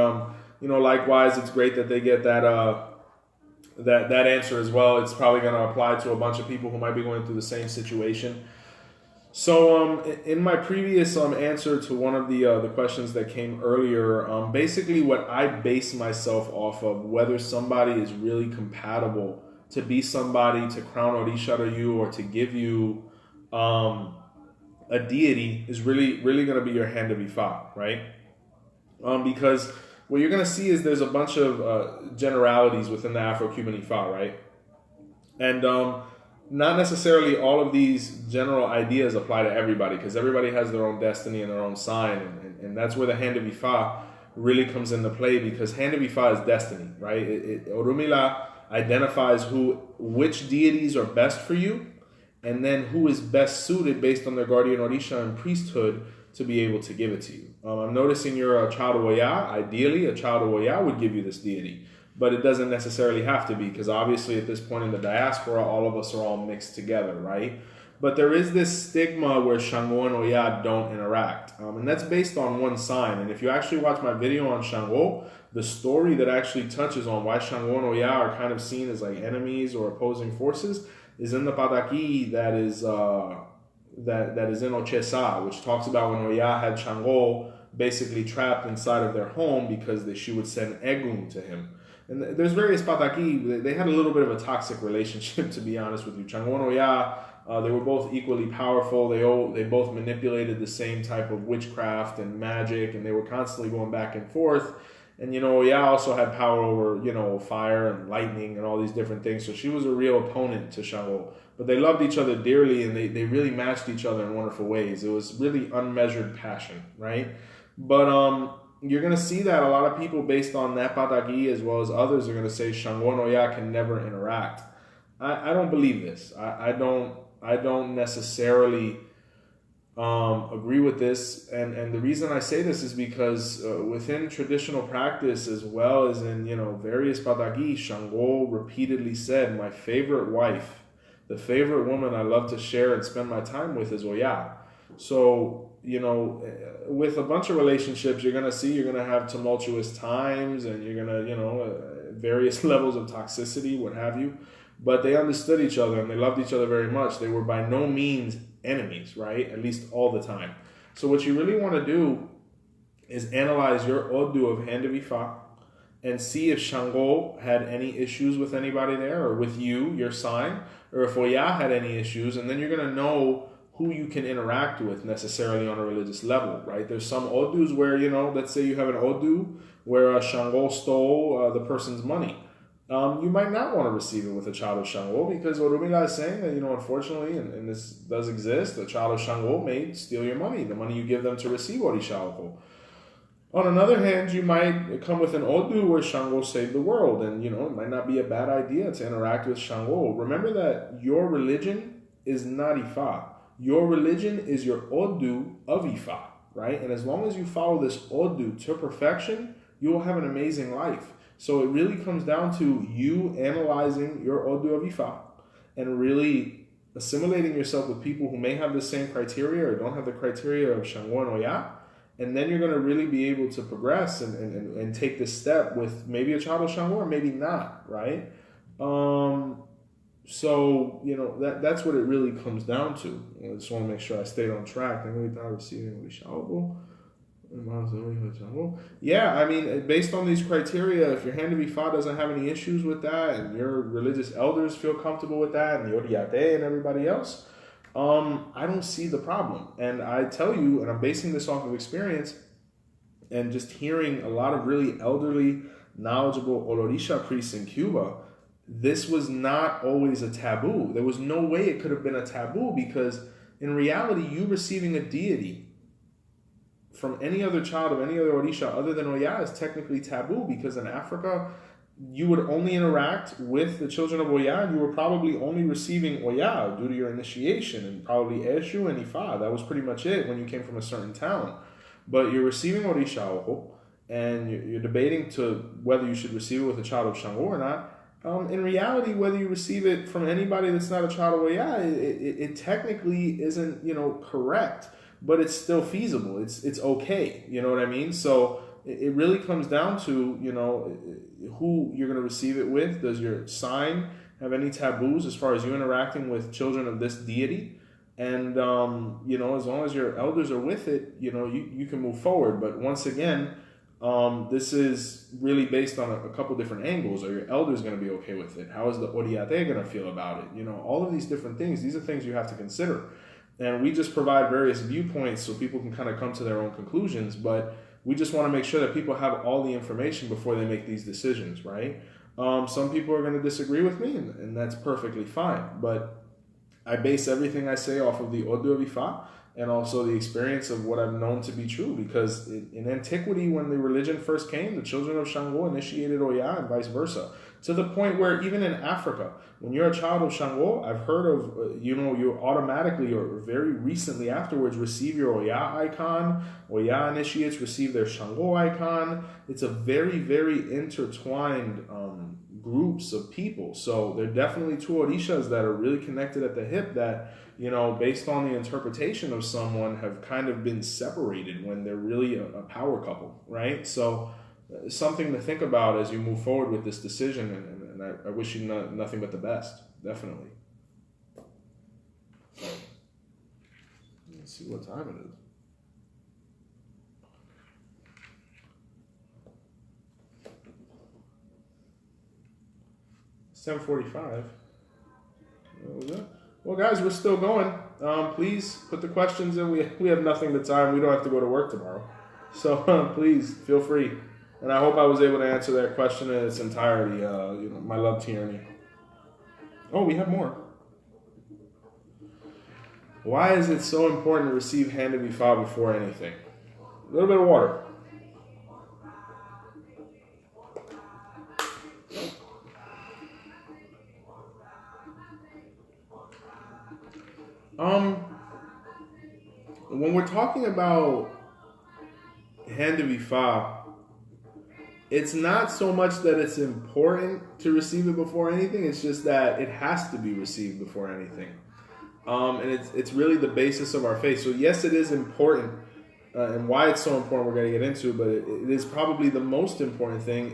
likewise, it's great that they get that that answer as well. It's probably gonna apply to a bunch of people who might be going through the same situation. So, in my previous answer to one of the questions that came earlier, basically what I base myself off of, whether somebody is really compatible to be somebody to crown Orisha to you or to give you a deity, is really going to be your Hand of Ifa, right? Because what you're going to see is there's a bunch of generalities within the Afro-Cuban Ifa, right? And not necessarily all of these general ideas apply to everybody, because everybody has their own destiny and their own sign, and that's where the Hand of Ifa really comes into play, because Hand of Ifa is destiny, right? Orumila identifies which deities are best for you, and then who is best suited based on their guardian Orisha and priesthood to be able to give it to you. I'm noticing you're a child of Oya. Ideally, a child of Oya would give you this deity, but it doesn't necessarily have to be, because obviously at this point in the diaspora, all of us are all mixed together, right? But there is this stigma where Shango and Oya don't interact, and that's based on one sign. And if you actually watch my video on Shango, the story that actually touches on why Shango and Oya are kind of seen as like enemies or opposing forces is in the Pataki that is in Ochesa, which talks about when Oya had Chango basically trapped inside of their home because she would send Eggun to him. And there's various Pataki. They had a little bit of a toxic relationship, to be honest with you. Chango and Oya, they were both equally powerful. They both manipulated the same type of witchcraft and magic, and they were constantly going back and forth. And, Oya also had power over, fire and lightning and all these different things. So she was a real opponent to Shango. But they loved each other dearly, and they really matched each other in wonderful ways. It was really unmeasured passion, right? But you're going to see that a lot of people, based on that Pataki as well as others, are going to say Shango and Oya can never interact. I don't believe this. I don't necessarily agree with this, and the reason I say this is because within traditional practice, as well as in various Pataki, Shango repeatedly said, "My favorite wife, the favorite woman I love to share and spend my time with, is Oya." So with a bunch of relationships, you're gonna have tumultuous times, and you're gonna various levels of toxicity, what have you. But they understood each other and they loved each other very much. They were by no means enemies, right? At least all the time. So what you really want to do is analyze your Odu of Hand of Ifa and see if Shango had any issues with anybody there, or with you, your sign, or if Oya had any issues, and then you're going to know who you can interact with necessarily on a religious level, right? There's some Odus where, let's say you have an Odu where Shango stole the person's money. You might not want to receive it with a child of Shango, because Orumila is saying that, unfortunately, and this does exist, a child of Shango may steal your money, the money you give them to receive Orisha. On another hand, you might come with an Odu where Shango saved the world, and, it might not be a bad idea to interact with Shango. Remember that your religion is not Ifa. Your religion is your Odu of Ifa, right? And as long as you follow this Odu to perfection, you will have an amazing life. So it really comes down to you analyzing your Odu of Ifa and really assimilating yourself with people who may have the same criteria or don't have the criteria of Shango and Oya. And then you're going to really be able to progress and take this step with maybe a child of Shango or maybe not, right? So, that's what it really comes down to. I just want to make sure I stayed on track. Yeah, I mean, based on these criteria, if your Hand of Ifa doesn't have any issues with that, and your religious elders feel comfortable with that, and the Oriyate and everybody else, I don't see the problem. And I tell you, and I'm basing this off of experience, and just hearing a lot of really elderly, knowledgeable Olorisha priests in Cuba, this was not always a taboo. There was no way it could have been a taboo, because in reality, you receiving a deity from any other child of any other Orisha other than Oya is technically taboo, because in Africa, you would only interact with the children of Oya, and you were probably only receiving Oya due to your initiation, and probably Eshu and Ifa. That was pretty much it when you came from a certain town. But you're receiving Orisha, and you're debating to whether you should receive it with a child of Shango or not. In reality, whether you receive it from anybody that's not a child of Oya, it technically isn't, correct. But it's still feasible. It's okay. You know what I mean? So it really comes down to, who you're going to receive it with. Does your sign have any taboos as far as you interacting with children of this deity? And, as long as your elders are with it, you can move forward. But once again, this is really based on a couple different angles. Are your elders going to be okay with it? How is the Oriyate going to feel about it? All of these different things. These are things you have to consider. And we just provide various viewpoints so people can kind of come to their own conclusions, but we just want to make sure that people have all the information before they make these decisions, right? Some people are going to disagree with me, and that's perfectly fine. But I base everything I say off of the Odu of Ifa and also the experience of what I've known to be true. Because in antiquity, when the religion first came, the children of Shango initiated Oya and vice versa. To the point where even in Africa, when you're a child of Shango, I've heard of, you automatically or very recently afterwards receive your Oya icon. Oya initiates receive their Shango icon. It's a very, very intertwined groups of people. So there are definitely two orishas that are really connected at the hip that, based on the interpretation of someone, have kind of been separated when they're really a power couple, right? So something to think about as you move forward with this decision, and I wish you nothing but the best, definitely. So, let's see what time it is. 7:45. Well, guys, we're still going. Please put the questions in. We have nothing but time. We don't have to go to work tomorrow. So please feel free. And I hope I was able to answer that question in its entirety. My love, tyranny. Oh, we have more. Why is it so important to receive Hand of Ifa before anything? A little bit of water. When we're talking about Hand of Ifa, it's not so much that it's important to receive it before anything, it's just that it has to be received before anything. And it's really the basis of our faith. So yes, it is important, and why it's so important we're going to get into, but it is probably the most important thing.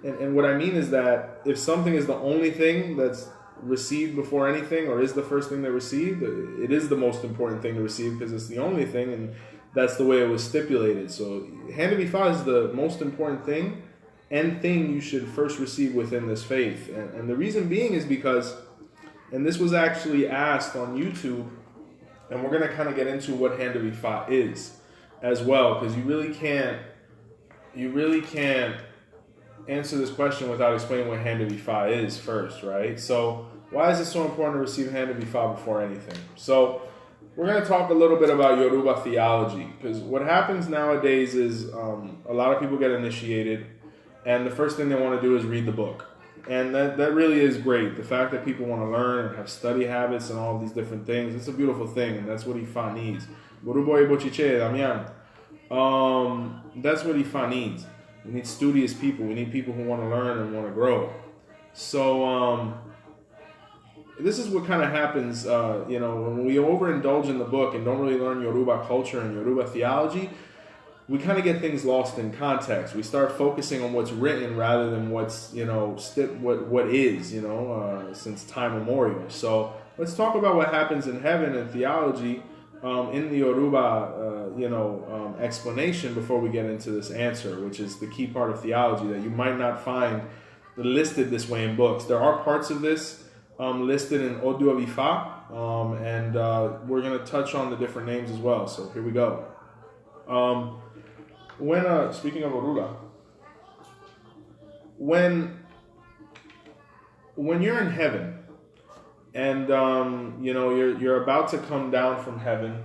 And what I mean is that if something is the only thing that's received before anything, or is the first thing they received, it is the most important thing to receive because it's the only thing, and that's the way it was stipulated. So Hand of Ifa is the most important thing and thing you should first receive within this faith. And the reason being is because, and this was actually asked on YouTube, and we're going to kind of get into what Hand of Ifa is as well, because you really can't answer this question without explaining what Hand of Ifa is first, right? So why is it so important to receive Hand of Ifa before anything? So we're going to talk a little bit about Yoruba theology, because what happens nowadays is a lot of people get initiated, and the first thing they want to do is read the book. And that really is great. The fact that people want to learn and have study habits and all of these different things, it's a beautiful thing, and that's what Ifa needs. That's what Ifa needs. We need studious people. We need people who want to learn and want to grow. So this is what kind of happens, when we overindulge in the book and don't really learn Yoruba culture and Yoruba theology, we kind of get things lost in context. We start focusing on what's written rather than what's, what is, since time immemorial. So let's talk about what happens in heaven and theology in the Yoruba, explanation before we get into this answer, which is the key part of theology that you might not find listed this way in books. There are parts of this listed in Odu of Ifa, and we're going to touch on the different names as well. So here we go. Speaking of Yoruba, when you're in heaven, and you're about to come down from heaven,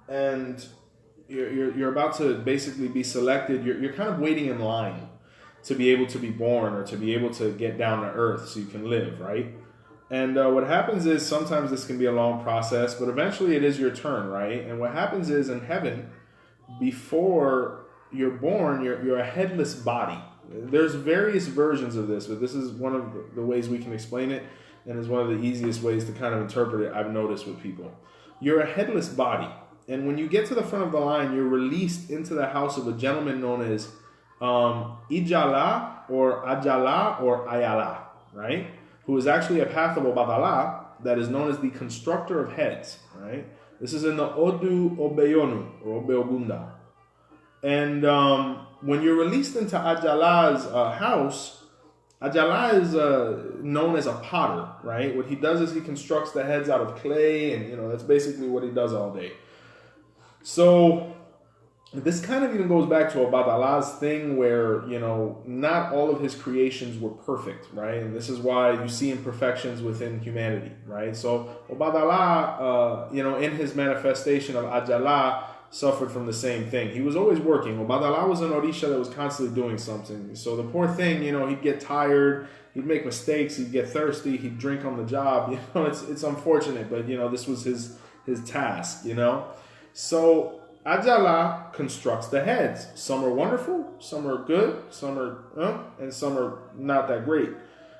and you're about to basically be selected. You're kind of waiting in line to be able to be born or to be able to get down to earth so you can live, right? And what happens is sometimes this can be a long process, but eventually it is your turn, right? And what happens is in heaven, before you're born, you're a headless body. There's various versions of this, but this is one of the ways we can explain it, and is one of the easiest ways to kind of interpret it, I've noticed with people. You're a headless body, and when you get to the front of the line, you're released into the house of a gentleman known as Ijala or Ajala or Ayala, right? Who is actually a path of Obadala that is known as the constructor of heads, right? This is in the Odu Obeyonu or Obeogunda. And when you're released into Ajala's house, Ajala is known as a potter, right? What he does is he constructs the heads out of clay, and that's basically what he does all day. So this kind of even goes back to Obadala's thing where, not all of his creations were perfect, right? And this is why you see imperfections within humanity, right? So Obadala, in his manifestation of Ajala, suffered from the same thing. He was always working. Obadala was an orisha that was constantly doing something. So the poor thing, he'd get tired, he'd make mistakes, he'd get thirsty, he'd drink on the job. It's unfortunate, but this was his task, So Ajala constructs the heads. Some are wonderful, some are good, some are, and some are not that great.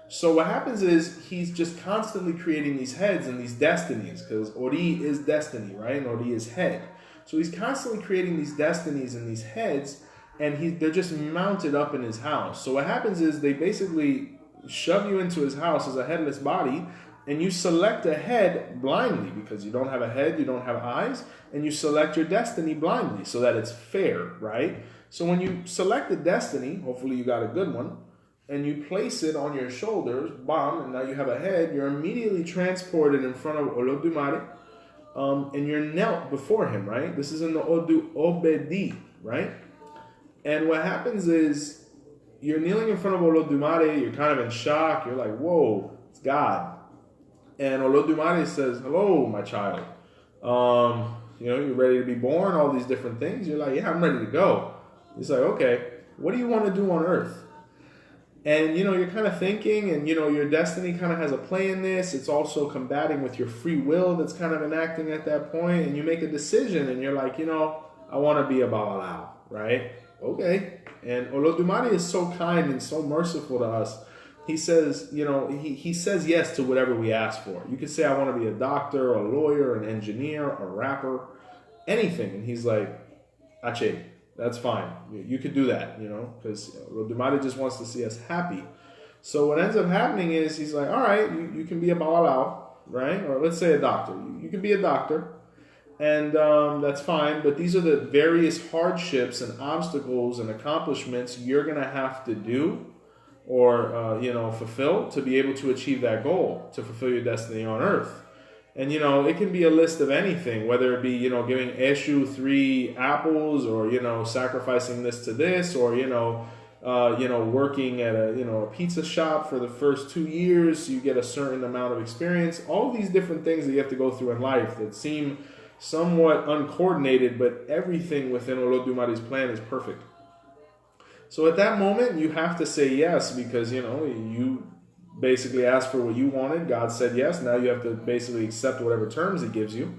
So what happens is he's just constantly creating these heads and these destinies, because Ori is destiny, right? And Ori is head. So he's constantly creating these destinies and these heads, and they're just mounted up in his house. So what happens is they basically shove you into his house as a headless body, and you select a head blindly because you don't have a head, you don't have eyes, and you select your destiny blindly so that it's fair, right? So when you select a destiny, hopefully you got a good one, and you place it on your shoulders, bam, and now you have a head, you're immediately transported in front of Olodumare, and you're knelt before him, right? This is in the Odu Obedi, right? And what happens is you're kneeling in front of Olodumare, you're kind of in shock, you're like, whoa, it's God. And Olodumare says, hello, my child. You're ready to be born, all these different things. You're like, yeah, I'm ready to go. He's like, okay, what do you want to do on earth? And, you're kind of thinking, and, your destiny kind of has a play in this. It's also combating with your free will that's kind of enacting at that point. And you make a decision, and you're like, I want to be a Babalao, right? Okay. And Olodumare is so kind and so merciful to us. He says, he says yes to whatever we ask for. You could say, I want to be a doctor, a lawyer, an engineer, a rapper, anything. And he's like, Ache, that's fine. You could do that, because Olodumare just wants to see us happy. So what ends up happening is he's like, all right, you can be a Babalao, right? Or let's say a doctor. You can be a doctor. And that's fine, but these are the various hardships and obstacles and accomplishments you're going to have to do or, fulfill to be able to achieve that goal, to fulfill your destiny on earth. And, it can be a list of anything, whether it be, giving Eshu 3 apples or, sacrificing this to this or, working at a pizza shop for the first 2 years, so you get a certain amount of experience. All these different things that you have to go through in life that seem somewhat uncoordinated, but everything within Olodumare's plan is perfect. So at that moment, you have to say yes because, you basically asked for what you wanted. God said yes. Now you have to basically accept whatever terms he gives you.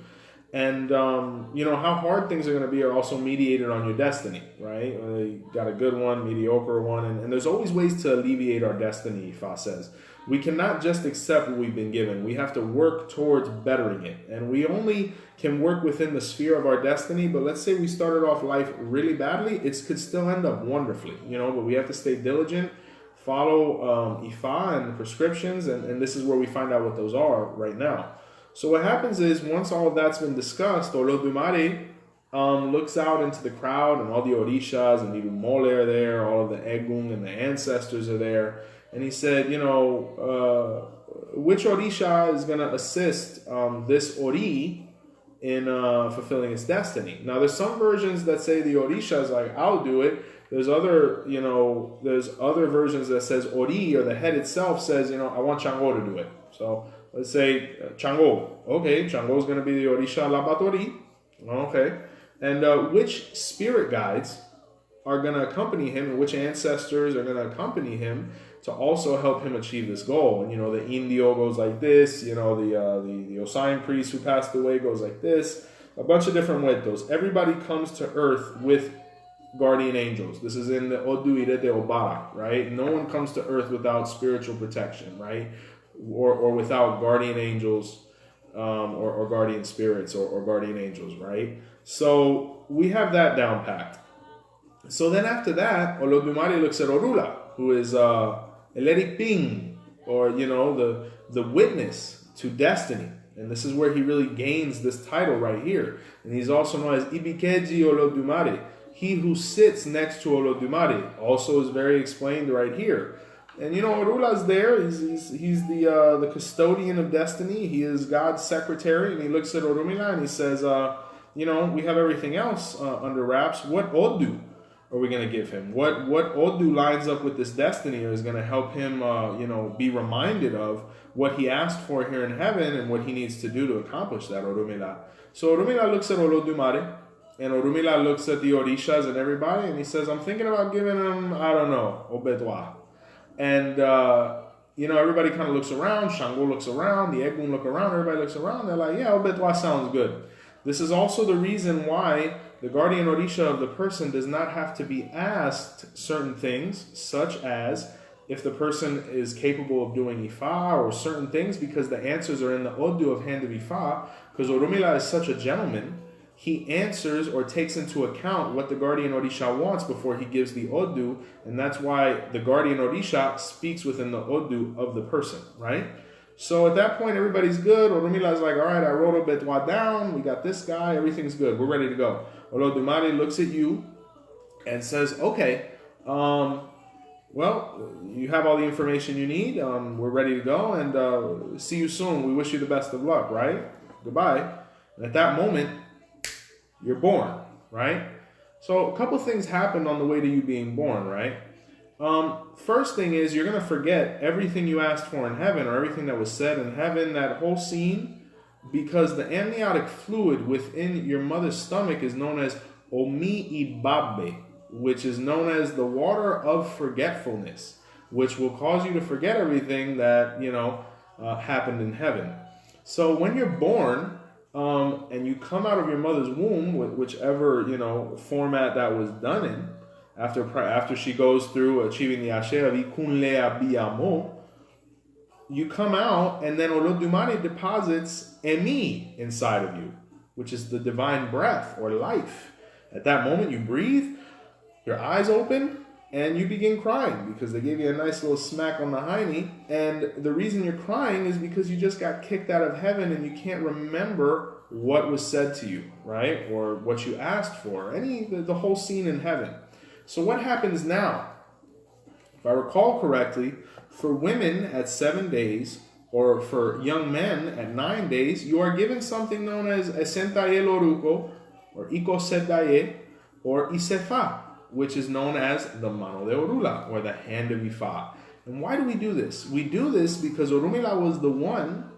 And, how hard things are going to be are also mediated on your destiny, right? You got a good one, mediocre one, and there's always ways to alleviate our destiny, Ifa says. We cannot just accept what we've been given. We have to work towards bettering it. And we only can work within the sphere of our destiny, but let's say we started off life really badly, it could still end up wonderfully, but we have to stay diligent, follow Ifa and the prescriptions, and this is where we find out what those are right now. So what happens is, once all of that's been discussed, Olodumare looks out into the crowd, and all the orishas and Irumole are there, all of the Eggun and the ancestors are there, and he said, which orisha is going to assist this ori in fulfilling its destiny? Now, there's some versions that say the orisha is like, I'll do it. There's other versions that says ori, or the head itself says, I want Chango to do it. So let's say Chango. Okay, Chango is going to be the orisha labatori. Okay. And which spirit guides are going to accompany him, and which ancestors are going to accompany him to also help him achieve this goal? And the Indio goes like this. The Osai priest who passed away goes like this. A bunch of different wetos. Everybody comes to earth with guardian angels. This is in the Odu Irete Obara, right? No one comes to earth without spiritual protection, right? Or without guardian angels, or guardian spirits, or guardian angels, right? So we have that down packed. So then after that, Olodumare looks at Orula, who is Eleriping, or the witness to destiny. And this is where he really gains this title right here. And he's also known as Ibikeji Olodumare. He who sits next to Olodumare also is very explained right here. And Orula's there. He's the custodian of destiny. He is God's secretary. And he looks at Orumila and he says, we have everything else under wraps. What Odu are we going to give him? What Odu lines up with this destiny, or is going to help him, be reminded of what he asked for here in heaven and what he needs to do to accomplish that, Orumila. So Orumila looks at Olodumare, and Orumila looks at the orishas and everybody, and he says, I'm thinking about giving him, I don't know, Obetwa. And, everybody kind of looks around. Shango looks around. The Eggun look around. Everybody looks around. They're like, yeah, Obetwa sounds good. This is also the reason why the guardian orisha of the person does not have to be asked certain things, such as if the person is capable of doing Ifa or certain things, because the answers are in the Odu of Hand of Ifa. Because Orumila is such a gentleman, he answers or takes into account what the guardian orisha wants before he gives the Odu, and that's why the guardian orisha speaks within the Odu of the person, right? So at that point, everybody's good. Orumila is like, all right, I wrote Obetwa down. We got this guy. Everything's good. We're ready to go. Olodumare looks at you and says, okay, well, you have all the information you need. We're ready to go, and see you soon. We wish you the best of luck, right? Goodbye. And at that moment, you're born, right? So a couple things happened on the way to you being born, right? First thing is, you're going to forget everything you asked for in heaven, or everything that was said in heaven, that whole scene, because the amniotic fluid within your mother's stomach is known as omi ibabe, which is known as the water of forgetfulness, which will cause you to forget everything that, happened in heaven. So when you're born, and you come out of your mother's womb, whichever, format that was done in, after she goes through achieving the ashe of ikunle abiyamo, you come out, and then Olodumare deposits emi inside of you, which is the divine breath or life. At that moment, you breathe, your eyes open, and you begin crying because they gave you a nice little smack on the hiney. And the reason you're crying is because you just got kicked out of heaven and you can't remember what was said to you, right? Or what you asked for, the whole scene in heaven. So what happens now? If I recall correctly, for women at 7 days, or for young men at 9 days, you are given something known as esentaye loruko, or iko sedaye, or isefa, which is known as the mano de Orula, or the hand of Ifa. And why do we do this? We do this because Orunmila was the one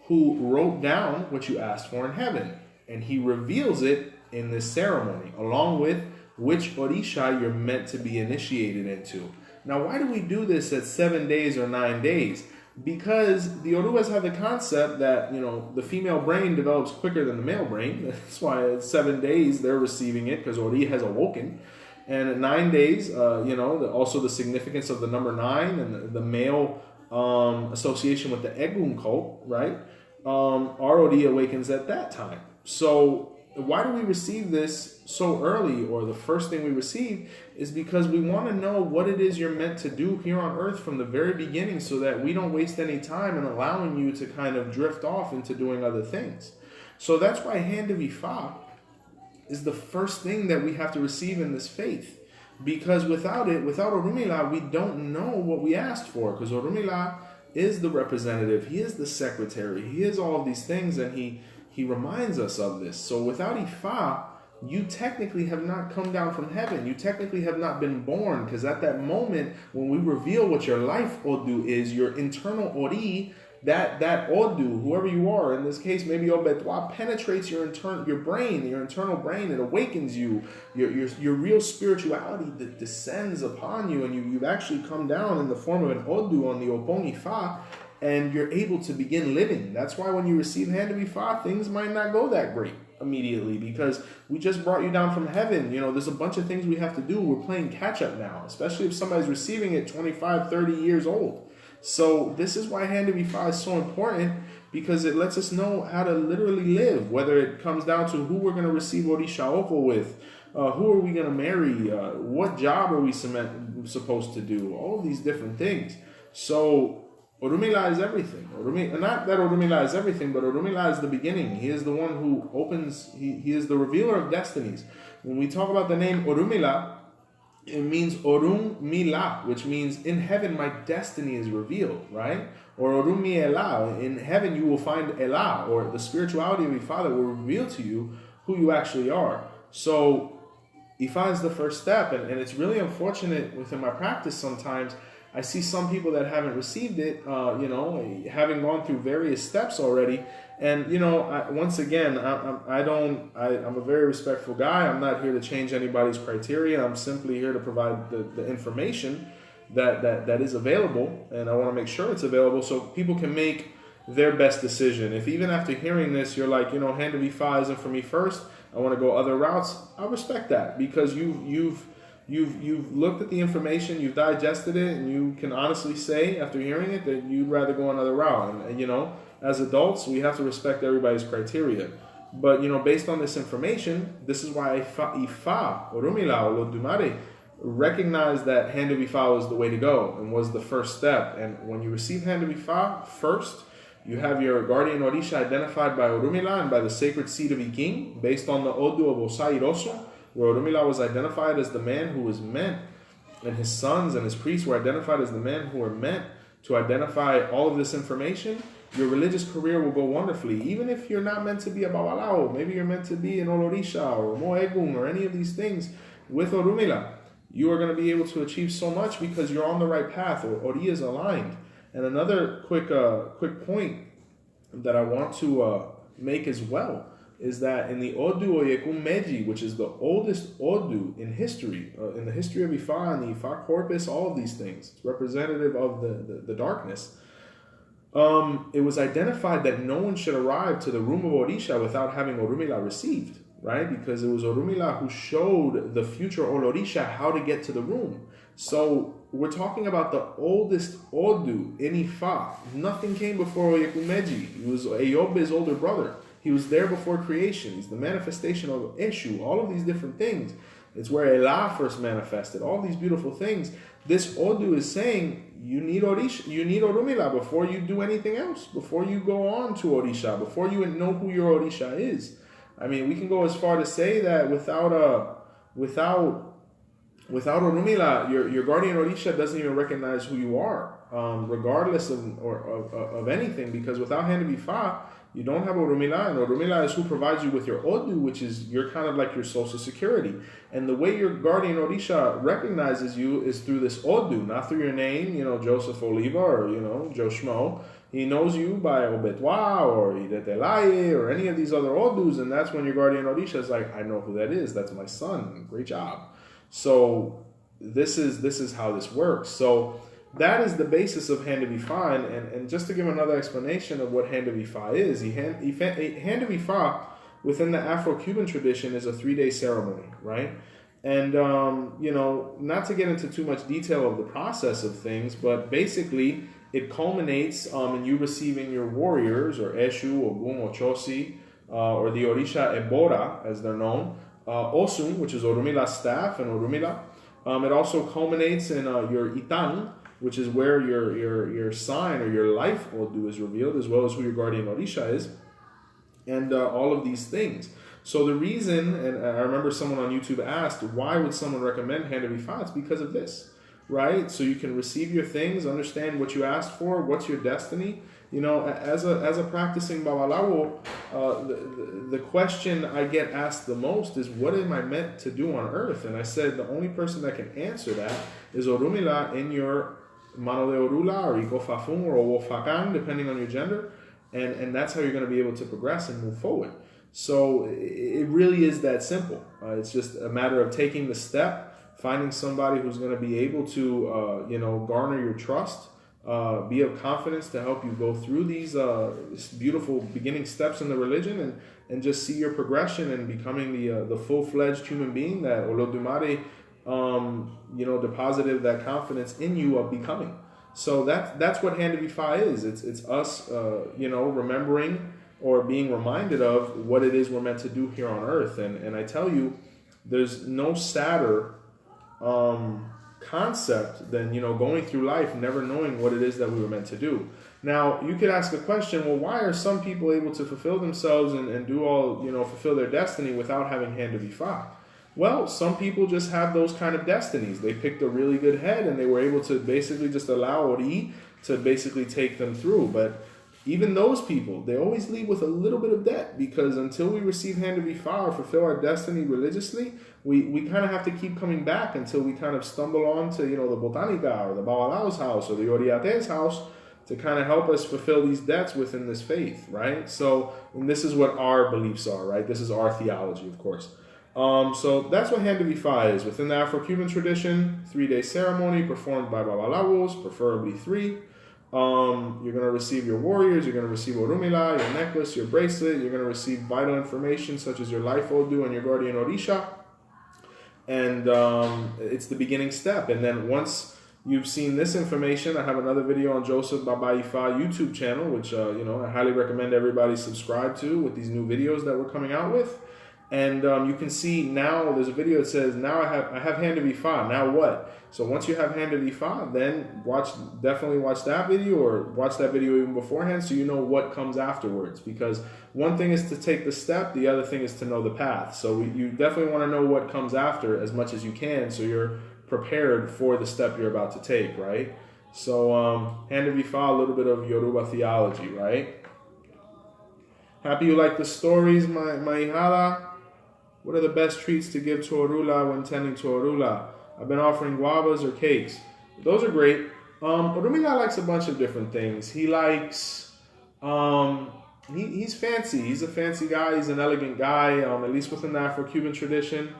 who wrote down what you asked for in heaven, and he reveals it in this ceremony, along with which orisha you're meant to be initiated into. Now, why do we do this at 7 days or 9 days? Because the Yorubas have the concept that, the female brain develops quicker than the male brain. That's why at 7 days they're receiving it, because Ori has awoken. And at 9 days, also the significance of the number 9 and the male association with the Eggun cult, right? Our Ori awakens at that time. So why do we receive this so early, or the first thing we receive, is because we want to know what it is you're meant to do here on earth from the very beginning, so that we don't waste any time in allowing you to kind of drift off into doing other things. So that's why Hand of Ifa is the first thing that we have to receive in this faith. Because without Orunmila, we don't know what we asked for, because Orunmila is the representative, he is the secretary, he is all of these things, and he reminds us of this. So without Ifa, you technically have not come down from heaven. You technically have not been born, because at that moment, when we reveal what your life Odu is, your internal Ori, that Odu, whoever you are, in this case, maybe Obetwa, penetrates your brain, your internal brain. It awakens you. Your real spirituality that descends upon you, and you've actually come down in the form of an Odu on the Opon Ifa, and you're able to begin living. That's why when you receive Hand of Ifa, things might not go that great immediately, because we just brought you down from heaven. There's a bunch of things we have to do. We're playing catch up now, especially if somebody's receiving it 25, 30 years old. So this is why Hand of Ifa is so important, because it lets us know how to literally live, whether it comes down to who we're going to receive Orisha Oko with, who are we going to marry, what job are we supposed to do, all of these different things. So Orunmila is everything. Not that Orunmila is everything, but Orunmila is the beginning. He is the one who opens, he is the revealer of destinies. When we talk about the name Orunmila, it means Orunmila, which means in heaven my destiny is revealed, right? Or Orunmi Ela, in heaven you will find Ela, or the spirituality of Ifa that will reveal to you who you actually are. So Ifa is the first step, and it's really unfortunate within my practice sometimes. I see some people that haven't received it, having gone through various steps already. And, once again, I'm a very respectful guy. I'm not here to change anybody's criteria. I'm simply here to provide the information that is available. And I want to make sure it's available so people can make their best decision. If even after hearing this, you're like, Hand of Ifa isn't for me first, I want to go other routes, I respect that, because you've looked at the information, you've digested it, and you can honestly say after hearing it that you'd rather go another route. And as adults, we have to respect everybody's criteria. But based on this information, this is why Ifa, Orunmila, Olodumare, recognized that Hand of Ifa was the way to go and was the first step. And when you receive Hand of Ifa first, you have your guardian Orisha identified by Orunmila and by the sacred seed of Eggun, based on the Odu of Osha y Ifa, where Orunmila was identified as the man who was meant and his sons and his priests were identified as the men who were meant to identify all of this information, your religious career will go wonderfully. Even if you're not meant to be a babalao, maybe you're meant to be an olorisha or mo Eggun or any of these things with Orumila, you are going to be able to achieve so much because you're on the right path, or Ori is aligned. And another quick point that I want to make as well is that in the Odu Oyekun Meji, which is the oldest Odu in history, in the history of Ifa and the Ifa corpus, all of these things, it's representative of the darkness. It was identified that no one should arrive to the room of Orisha without having Orumila received, right? Because it was Orumila who showed the future Olorisha how to get to the room. So we're talking about the oldest Odu in Ifa. Nothing came before Oyekun Meji. He was Eyobe's older brother. He was there before creation. He's the manifestation of Eshu, all of these different things. It's where Elah first manifested, all these beautiful things. This Odu is saying you need Orisha, you need Orumila before you do anything else, before you go on to Orisha, before you know who your Orisha is. I mean, we can go as far to say that without Orumila, your guardian Orisha doesn't even recognize who you are, regardless of anything, because without Hand of Ifa, you don't have Orumila, and Orumila is who provides you with your Odu, which is your kind of like your social security. And the way your guardian Orisha recognizes you is through this Odu, not through your name, Joseph Oliva or, Joe Schmo. He knows you by Obetwa or Idetelaye or any of these other Odus, and that's when your guardian Orisha is like, I know who that is. That's my son. Great job. So this is how this works. So that is the basis of Hand of Ifa, and just to give another explanation of what Hand of Ifa is, Hand of Ifa within the Afro-Cuban tradition is a 3-day ceremony, right? And, not to get into too much detail of the process of things, but basically it culminates in you receiving your warriors, or Eshu, or Gum, or Chosi, or the Orisha Ebora, as they're known, Oshun, which is Orumila's staff, and Orumila. It also culminates in your Itang, which is where your sign or your life Odu is revealed, as well as who your guardian Orisha is, and all of these things. So the reason, and I remember someone on YouTube asked, why would someone recommend Hand of Ifa? It's because of this, right? So you can receive your things, understand what you asked for, what's your destiny. As a practicing Babalawo, the question I get asked the most is, what am I meant to do on earth? And I said, the only person that can answer that is Orumila in your Mano de Orula, or Iko Fafun, or Owo Fakan, depending on your gender. And that's how you're going to be able to progress and move forward. So it really is that simple. It's just a matter of taking the step, finding somebody who's going to be able to, garner your trust, be of confidence to help you go through these beautiful beginning steps in the religion, and just see your progression and becoming the full-fledged human being that Olodumare deposited that confidence in you of becoming. So that's what Hand of Ifa is. It's us, remembering or being reminded of what it is we're meant to do here on earth. And I tell you, there's no sadder concept than, going through life never knowing what it is that we were meant to do. Now, you could ask a question, well, why are some people able to fulfill themselves and do all, fulfill their destiny without having Hand of Ifa? Well, some people just have those kind of destinies. They picked a really good head and they were able to basically just allow Ori to basically take them through. But even those people, they always leave with a little bit of debt, because until we receive Hand of Ifa or fulfill our destiny religiously, we kind of have to keep coming back until we kind of stumble on to, the Botanica or the Bawalao's house or the Oriate's house to kind of help us fulfill these debts within this faith, right? So, and this is what our beliefs are, right? This is our theology, of course. So that's what Hand of Ifa is. Within the Afro-Cuban tradition, 3-day ceremony performed by Babalawos, preferably 3. You're going to receive your warriors, you're going to receive Orumila, your necklace, your bracelet, you're going to receive vital information such as your life Odu and your guardian Orisha. And it's the beginning step. And then once you've seen this information, I have another video on Joseph Baba Ifa YouTube channel, which I highly recommend everybody subscribe to with these new videos that we're coming out with. And you can see now there's a video that says, now I have Hand of Ifa, now what? So once you have Hand of Ifa, then definitely watch that video, or watch that video even beforehand so you know what comes afterwards. Because one thing is to take the step, the other thing is to know the path. So you definitely want to know what comes after as much as you can, so you're prepared for the step you're about to take, right? So, Hand of Ifa, a little bit of Yoruba theology, right? Happy you like the stories, my hijada. What are the best treats to give to Orula when tending to Orula? I've been offering guavas or cakes. Those are great. Orumila likes a bunch of different things. He likes, he's fancy. He's a fancy guy. He's an elegant guy, at least within the Afro-Cuban tradition.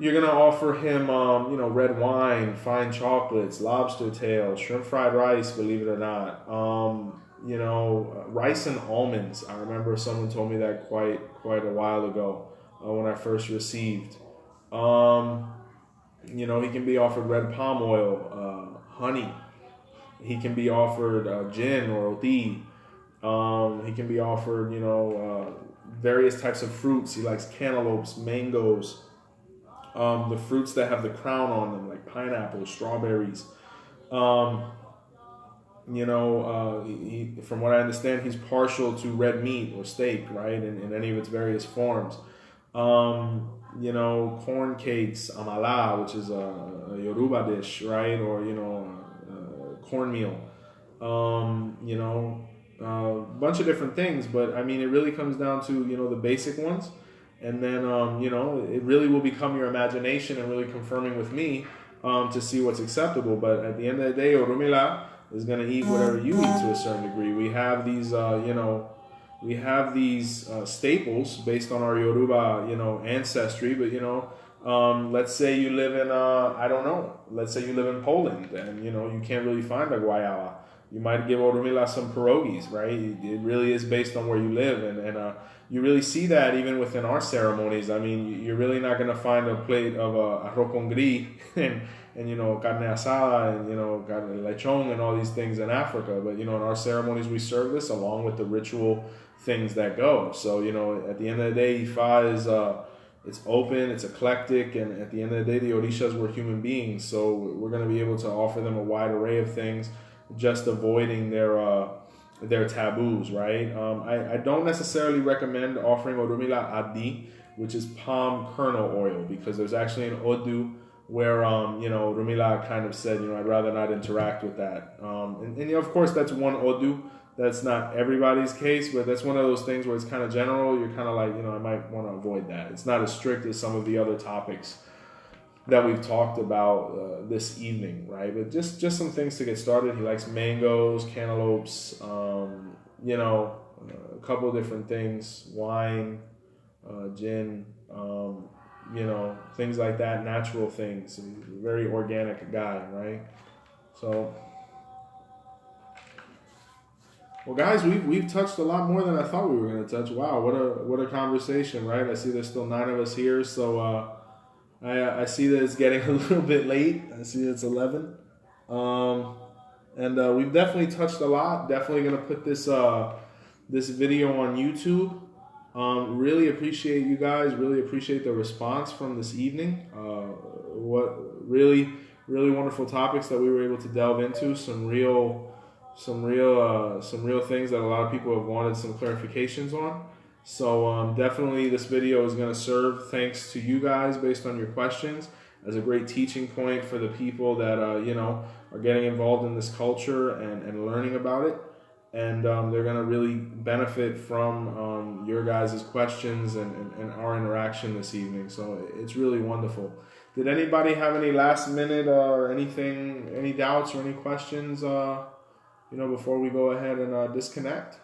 You're going to offer him, red wine, fine chocolates, lobster tails, shrimp fried rice, believe it or not. Rice and almonds. I remember someone told me that quite a while ago when I first received. He can be offered red palm oil, honey. He can be offered gin or tea. He can be offered, various types of fruits. He likes cantaloupes, mangoes, the fruits that have the crown on them, like pineapples, strawberries. From what I understand, he's partial to red meat or steak, right, in any of its various forms. Corn cakes, amala, which is a Yoruba dish, right, or, cornmeal, a bunch of different things. But, I mean, it really comes down to, the basic ones. And then, it really will become your imagination and really confirming with me to see what's acceptable. But at the end of the day, Orumila is going to eat whatever you eat to a certain degree. We have these, staples based on our Yoruba, ancestry. But, let's say you live in, let's say you live in Poland and, you can't really find a guayaba. You might give Orumila some pierogies, right? It really is based on where you live. And you really see that even within our ceremonies. I mean, you're really not going to find a plate of arroz con gris and carne asada and, carne lechon and all these things in Africa. But, in our ceremonies, we serve this along with the ritual things that go. So, at the end of the day, Ifa is, it's open, it's eclectic, and at the end of the day, the orishas were human beings. So we're going to be able to offer them a wide array of things, just avoiding their taboos, right? I don't necessarily recommend offering Orumila Adi, which is palm kernel oil, because there's actually an Odu where, Orumila kind of said, I'd rather not interact with that. And of course, that's one Odu. That's not everybody's case, but that's one of those things where it's kind of general. You're kind of like, I might want to avoid that. It's not as strict as some of the other topics that we've talked about this evening, right? But just some things to get started. He likes mangoes, cantaloupes, a couple of different things, wine, gin, things like that, natural things. He's a very organic guy, right? So, well, guys, we've touched a lot more than I thought we were going to touch. Wow, what a conversation, right? I see there's still 9 of us here, so I see that it's getting a little bit late. I see it's 11. And we've definitely touched a lot. Definitely going to put this video on YouTube. Really appreciate you guys. Really appreciate the response from this evening. What really wonderful topics that we were able to delve into. Some real things that a lot of people have wanted some clarifications on. So definitely this video is going to serve, thanks to you guys based on your questions, as a great teaching point for the people that are getting involved in this culture and learning about it. And they're going to really benefit from your guys' questions and our interaction this evening. So it's really wonderful. Did anybody have any last minute or anything, any doubts or any questions, before we go ahead and disconnect?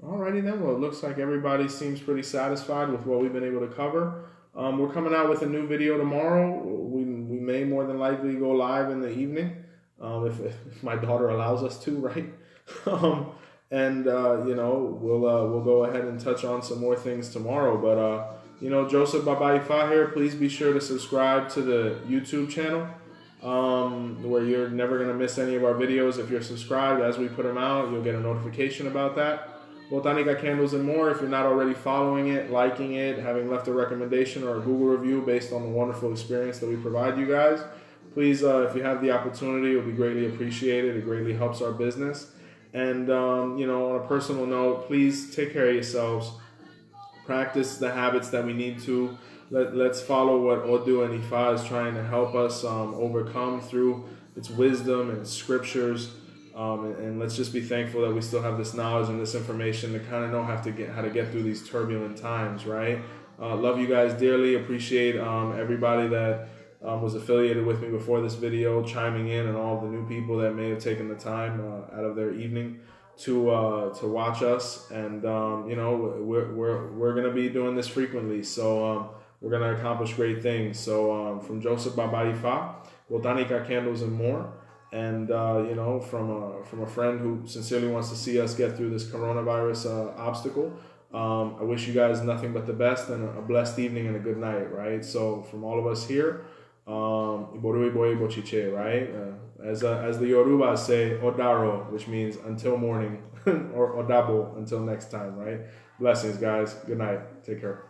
Alrighty then, well, it looks like everybody seems pretty satisfied with what we've been able to cover. We're coming out with a new video tomorrow. We may more than likely go live in the evening, if my daughter allows us to, right? We'll go ahead and touch on some more things tomorrow. But Joseph Baba Ifa here. Please be sure to subscribe to the YouTube channel, where you're never gonna miss any of our videos. If you're subscribed, as we put them out, you'll get a notification about that. Botanica Candles and More. If you're not already following it, liking it, having left a recommendation or a Google review based on the wonderful experience that we provide you guys, please, if you have the opportunity, it will be greatly appreciated. It greatly helps our business. And, on a personal note, please take care of yourselves. Practice the habits that we need to. Let's follow what Odu and Ifa is trying to help us overcome through its wisdom and its scriptures. And let's just be thankful that we still have this knowledge and this information to kind of know how to get through these turbulent times, right? Love you guys dearly. Appreciate everybody that was affiliated with me before this video, chiming in, and all the new people that may have taken the time out of their evening to watch us. And we're gonna be doing this frequently, so we're gonna accomplish great things. So from Joseph Baba Ifa, Botanica Candles and More. And from a friend who sincerely wants to see us get through this coronavirus obstacle, I wish you guys nothing but the best and a blessed evening and a good night, right? So from all of us here, Iborui boy bochiche, right? As the Yoruba say, Odaro, which means until morning, or Odabo, until next time, right? Blessings, guys. Good night. Take care.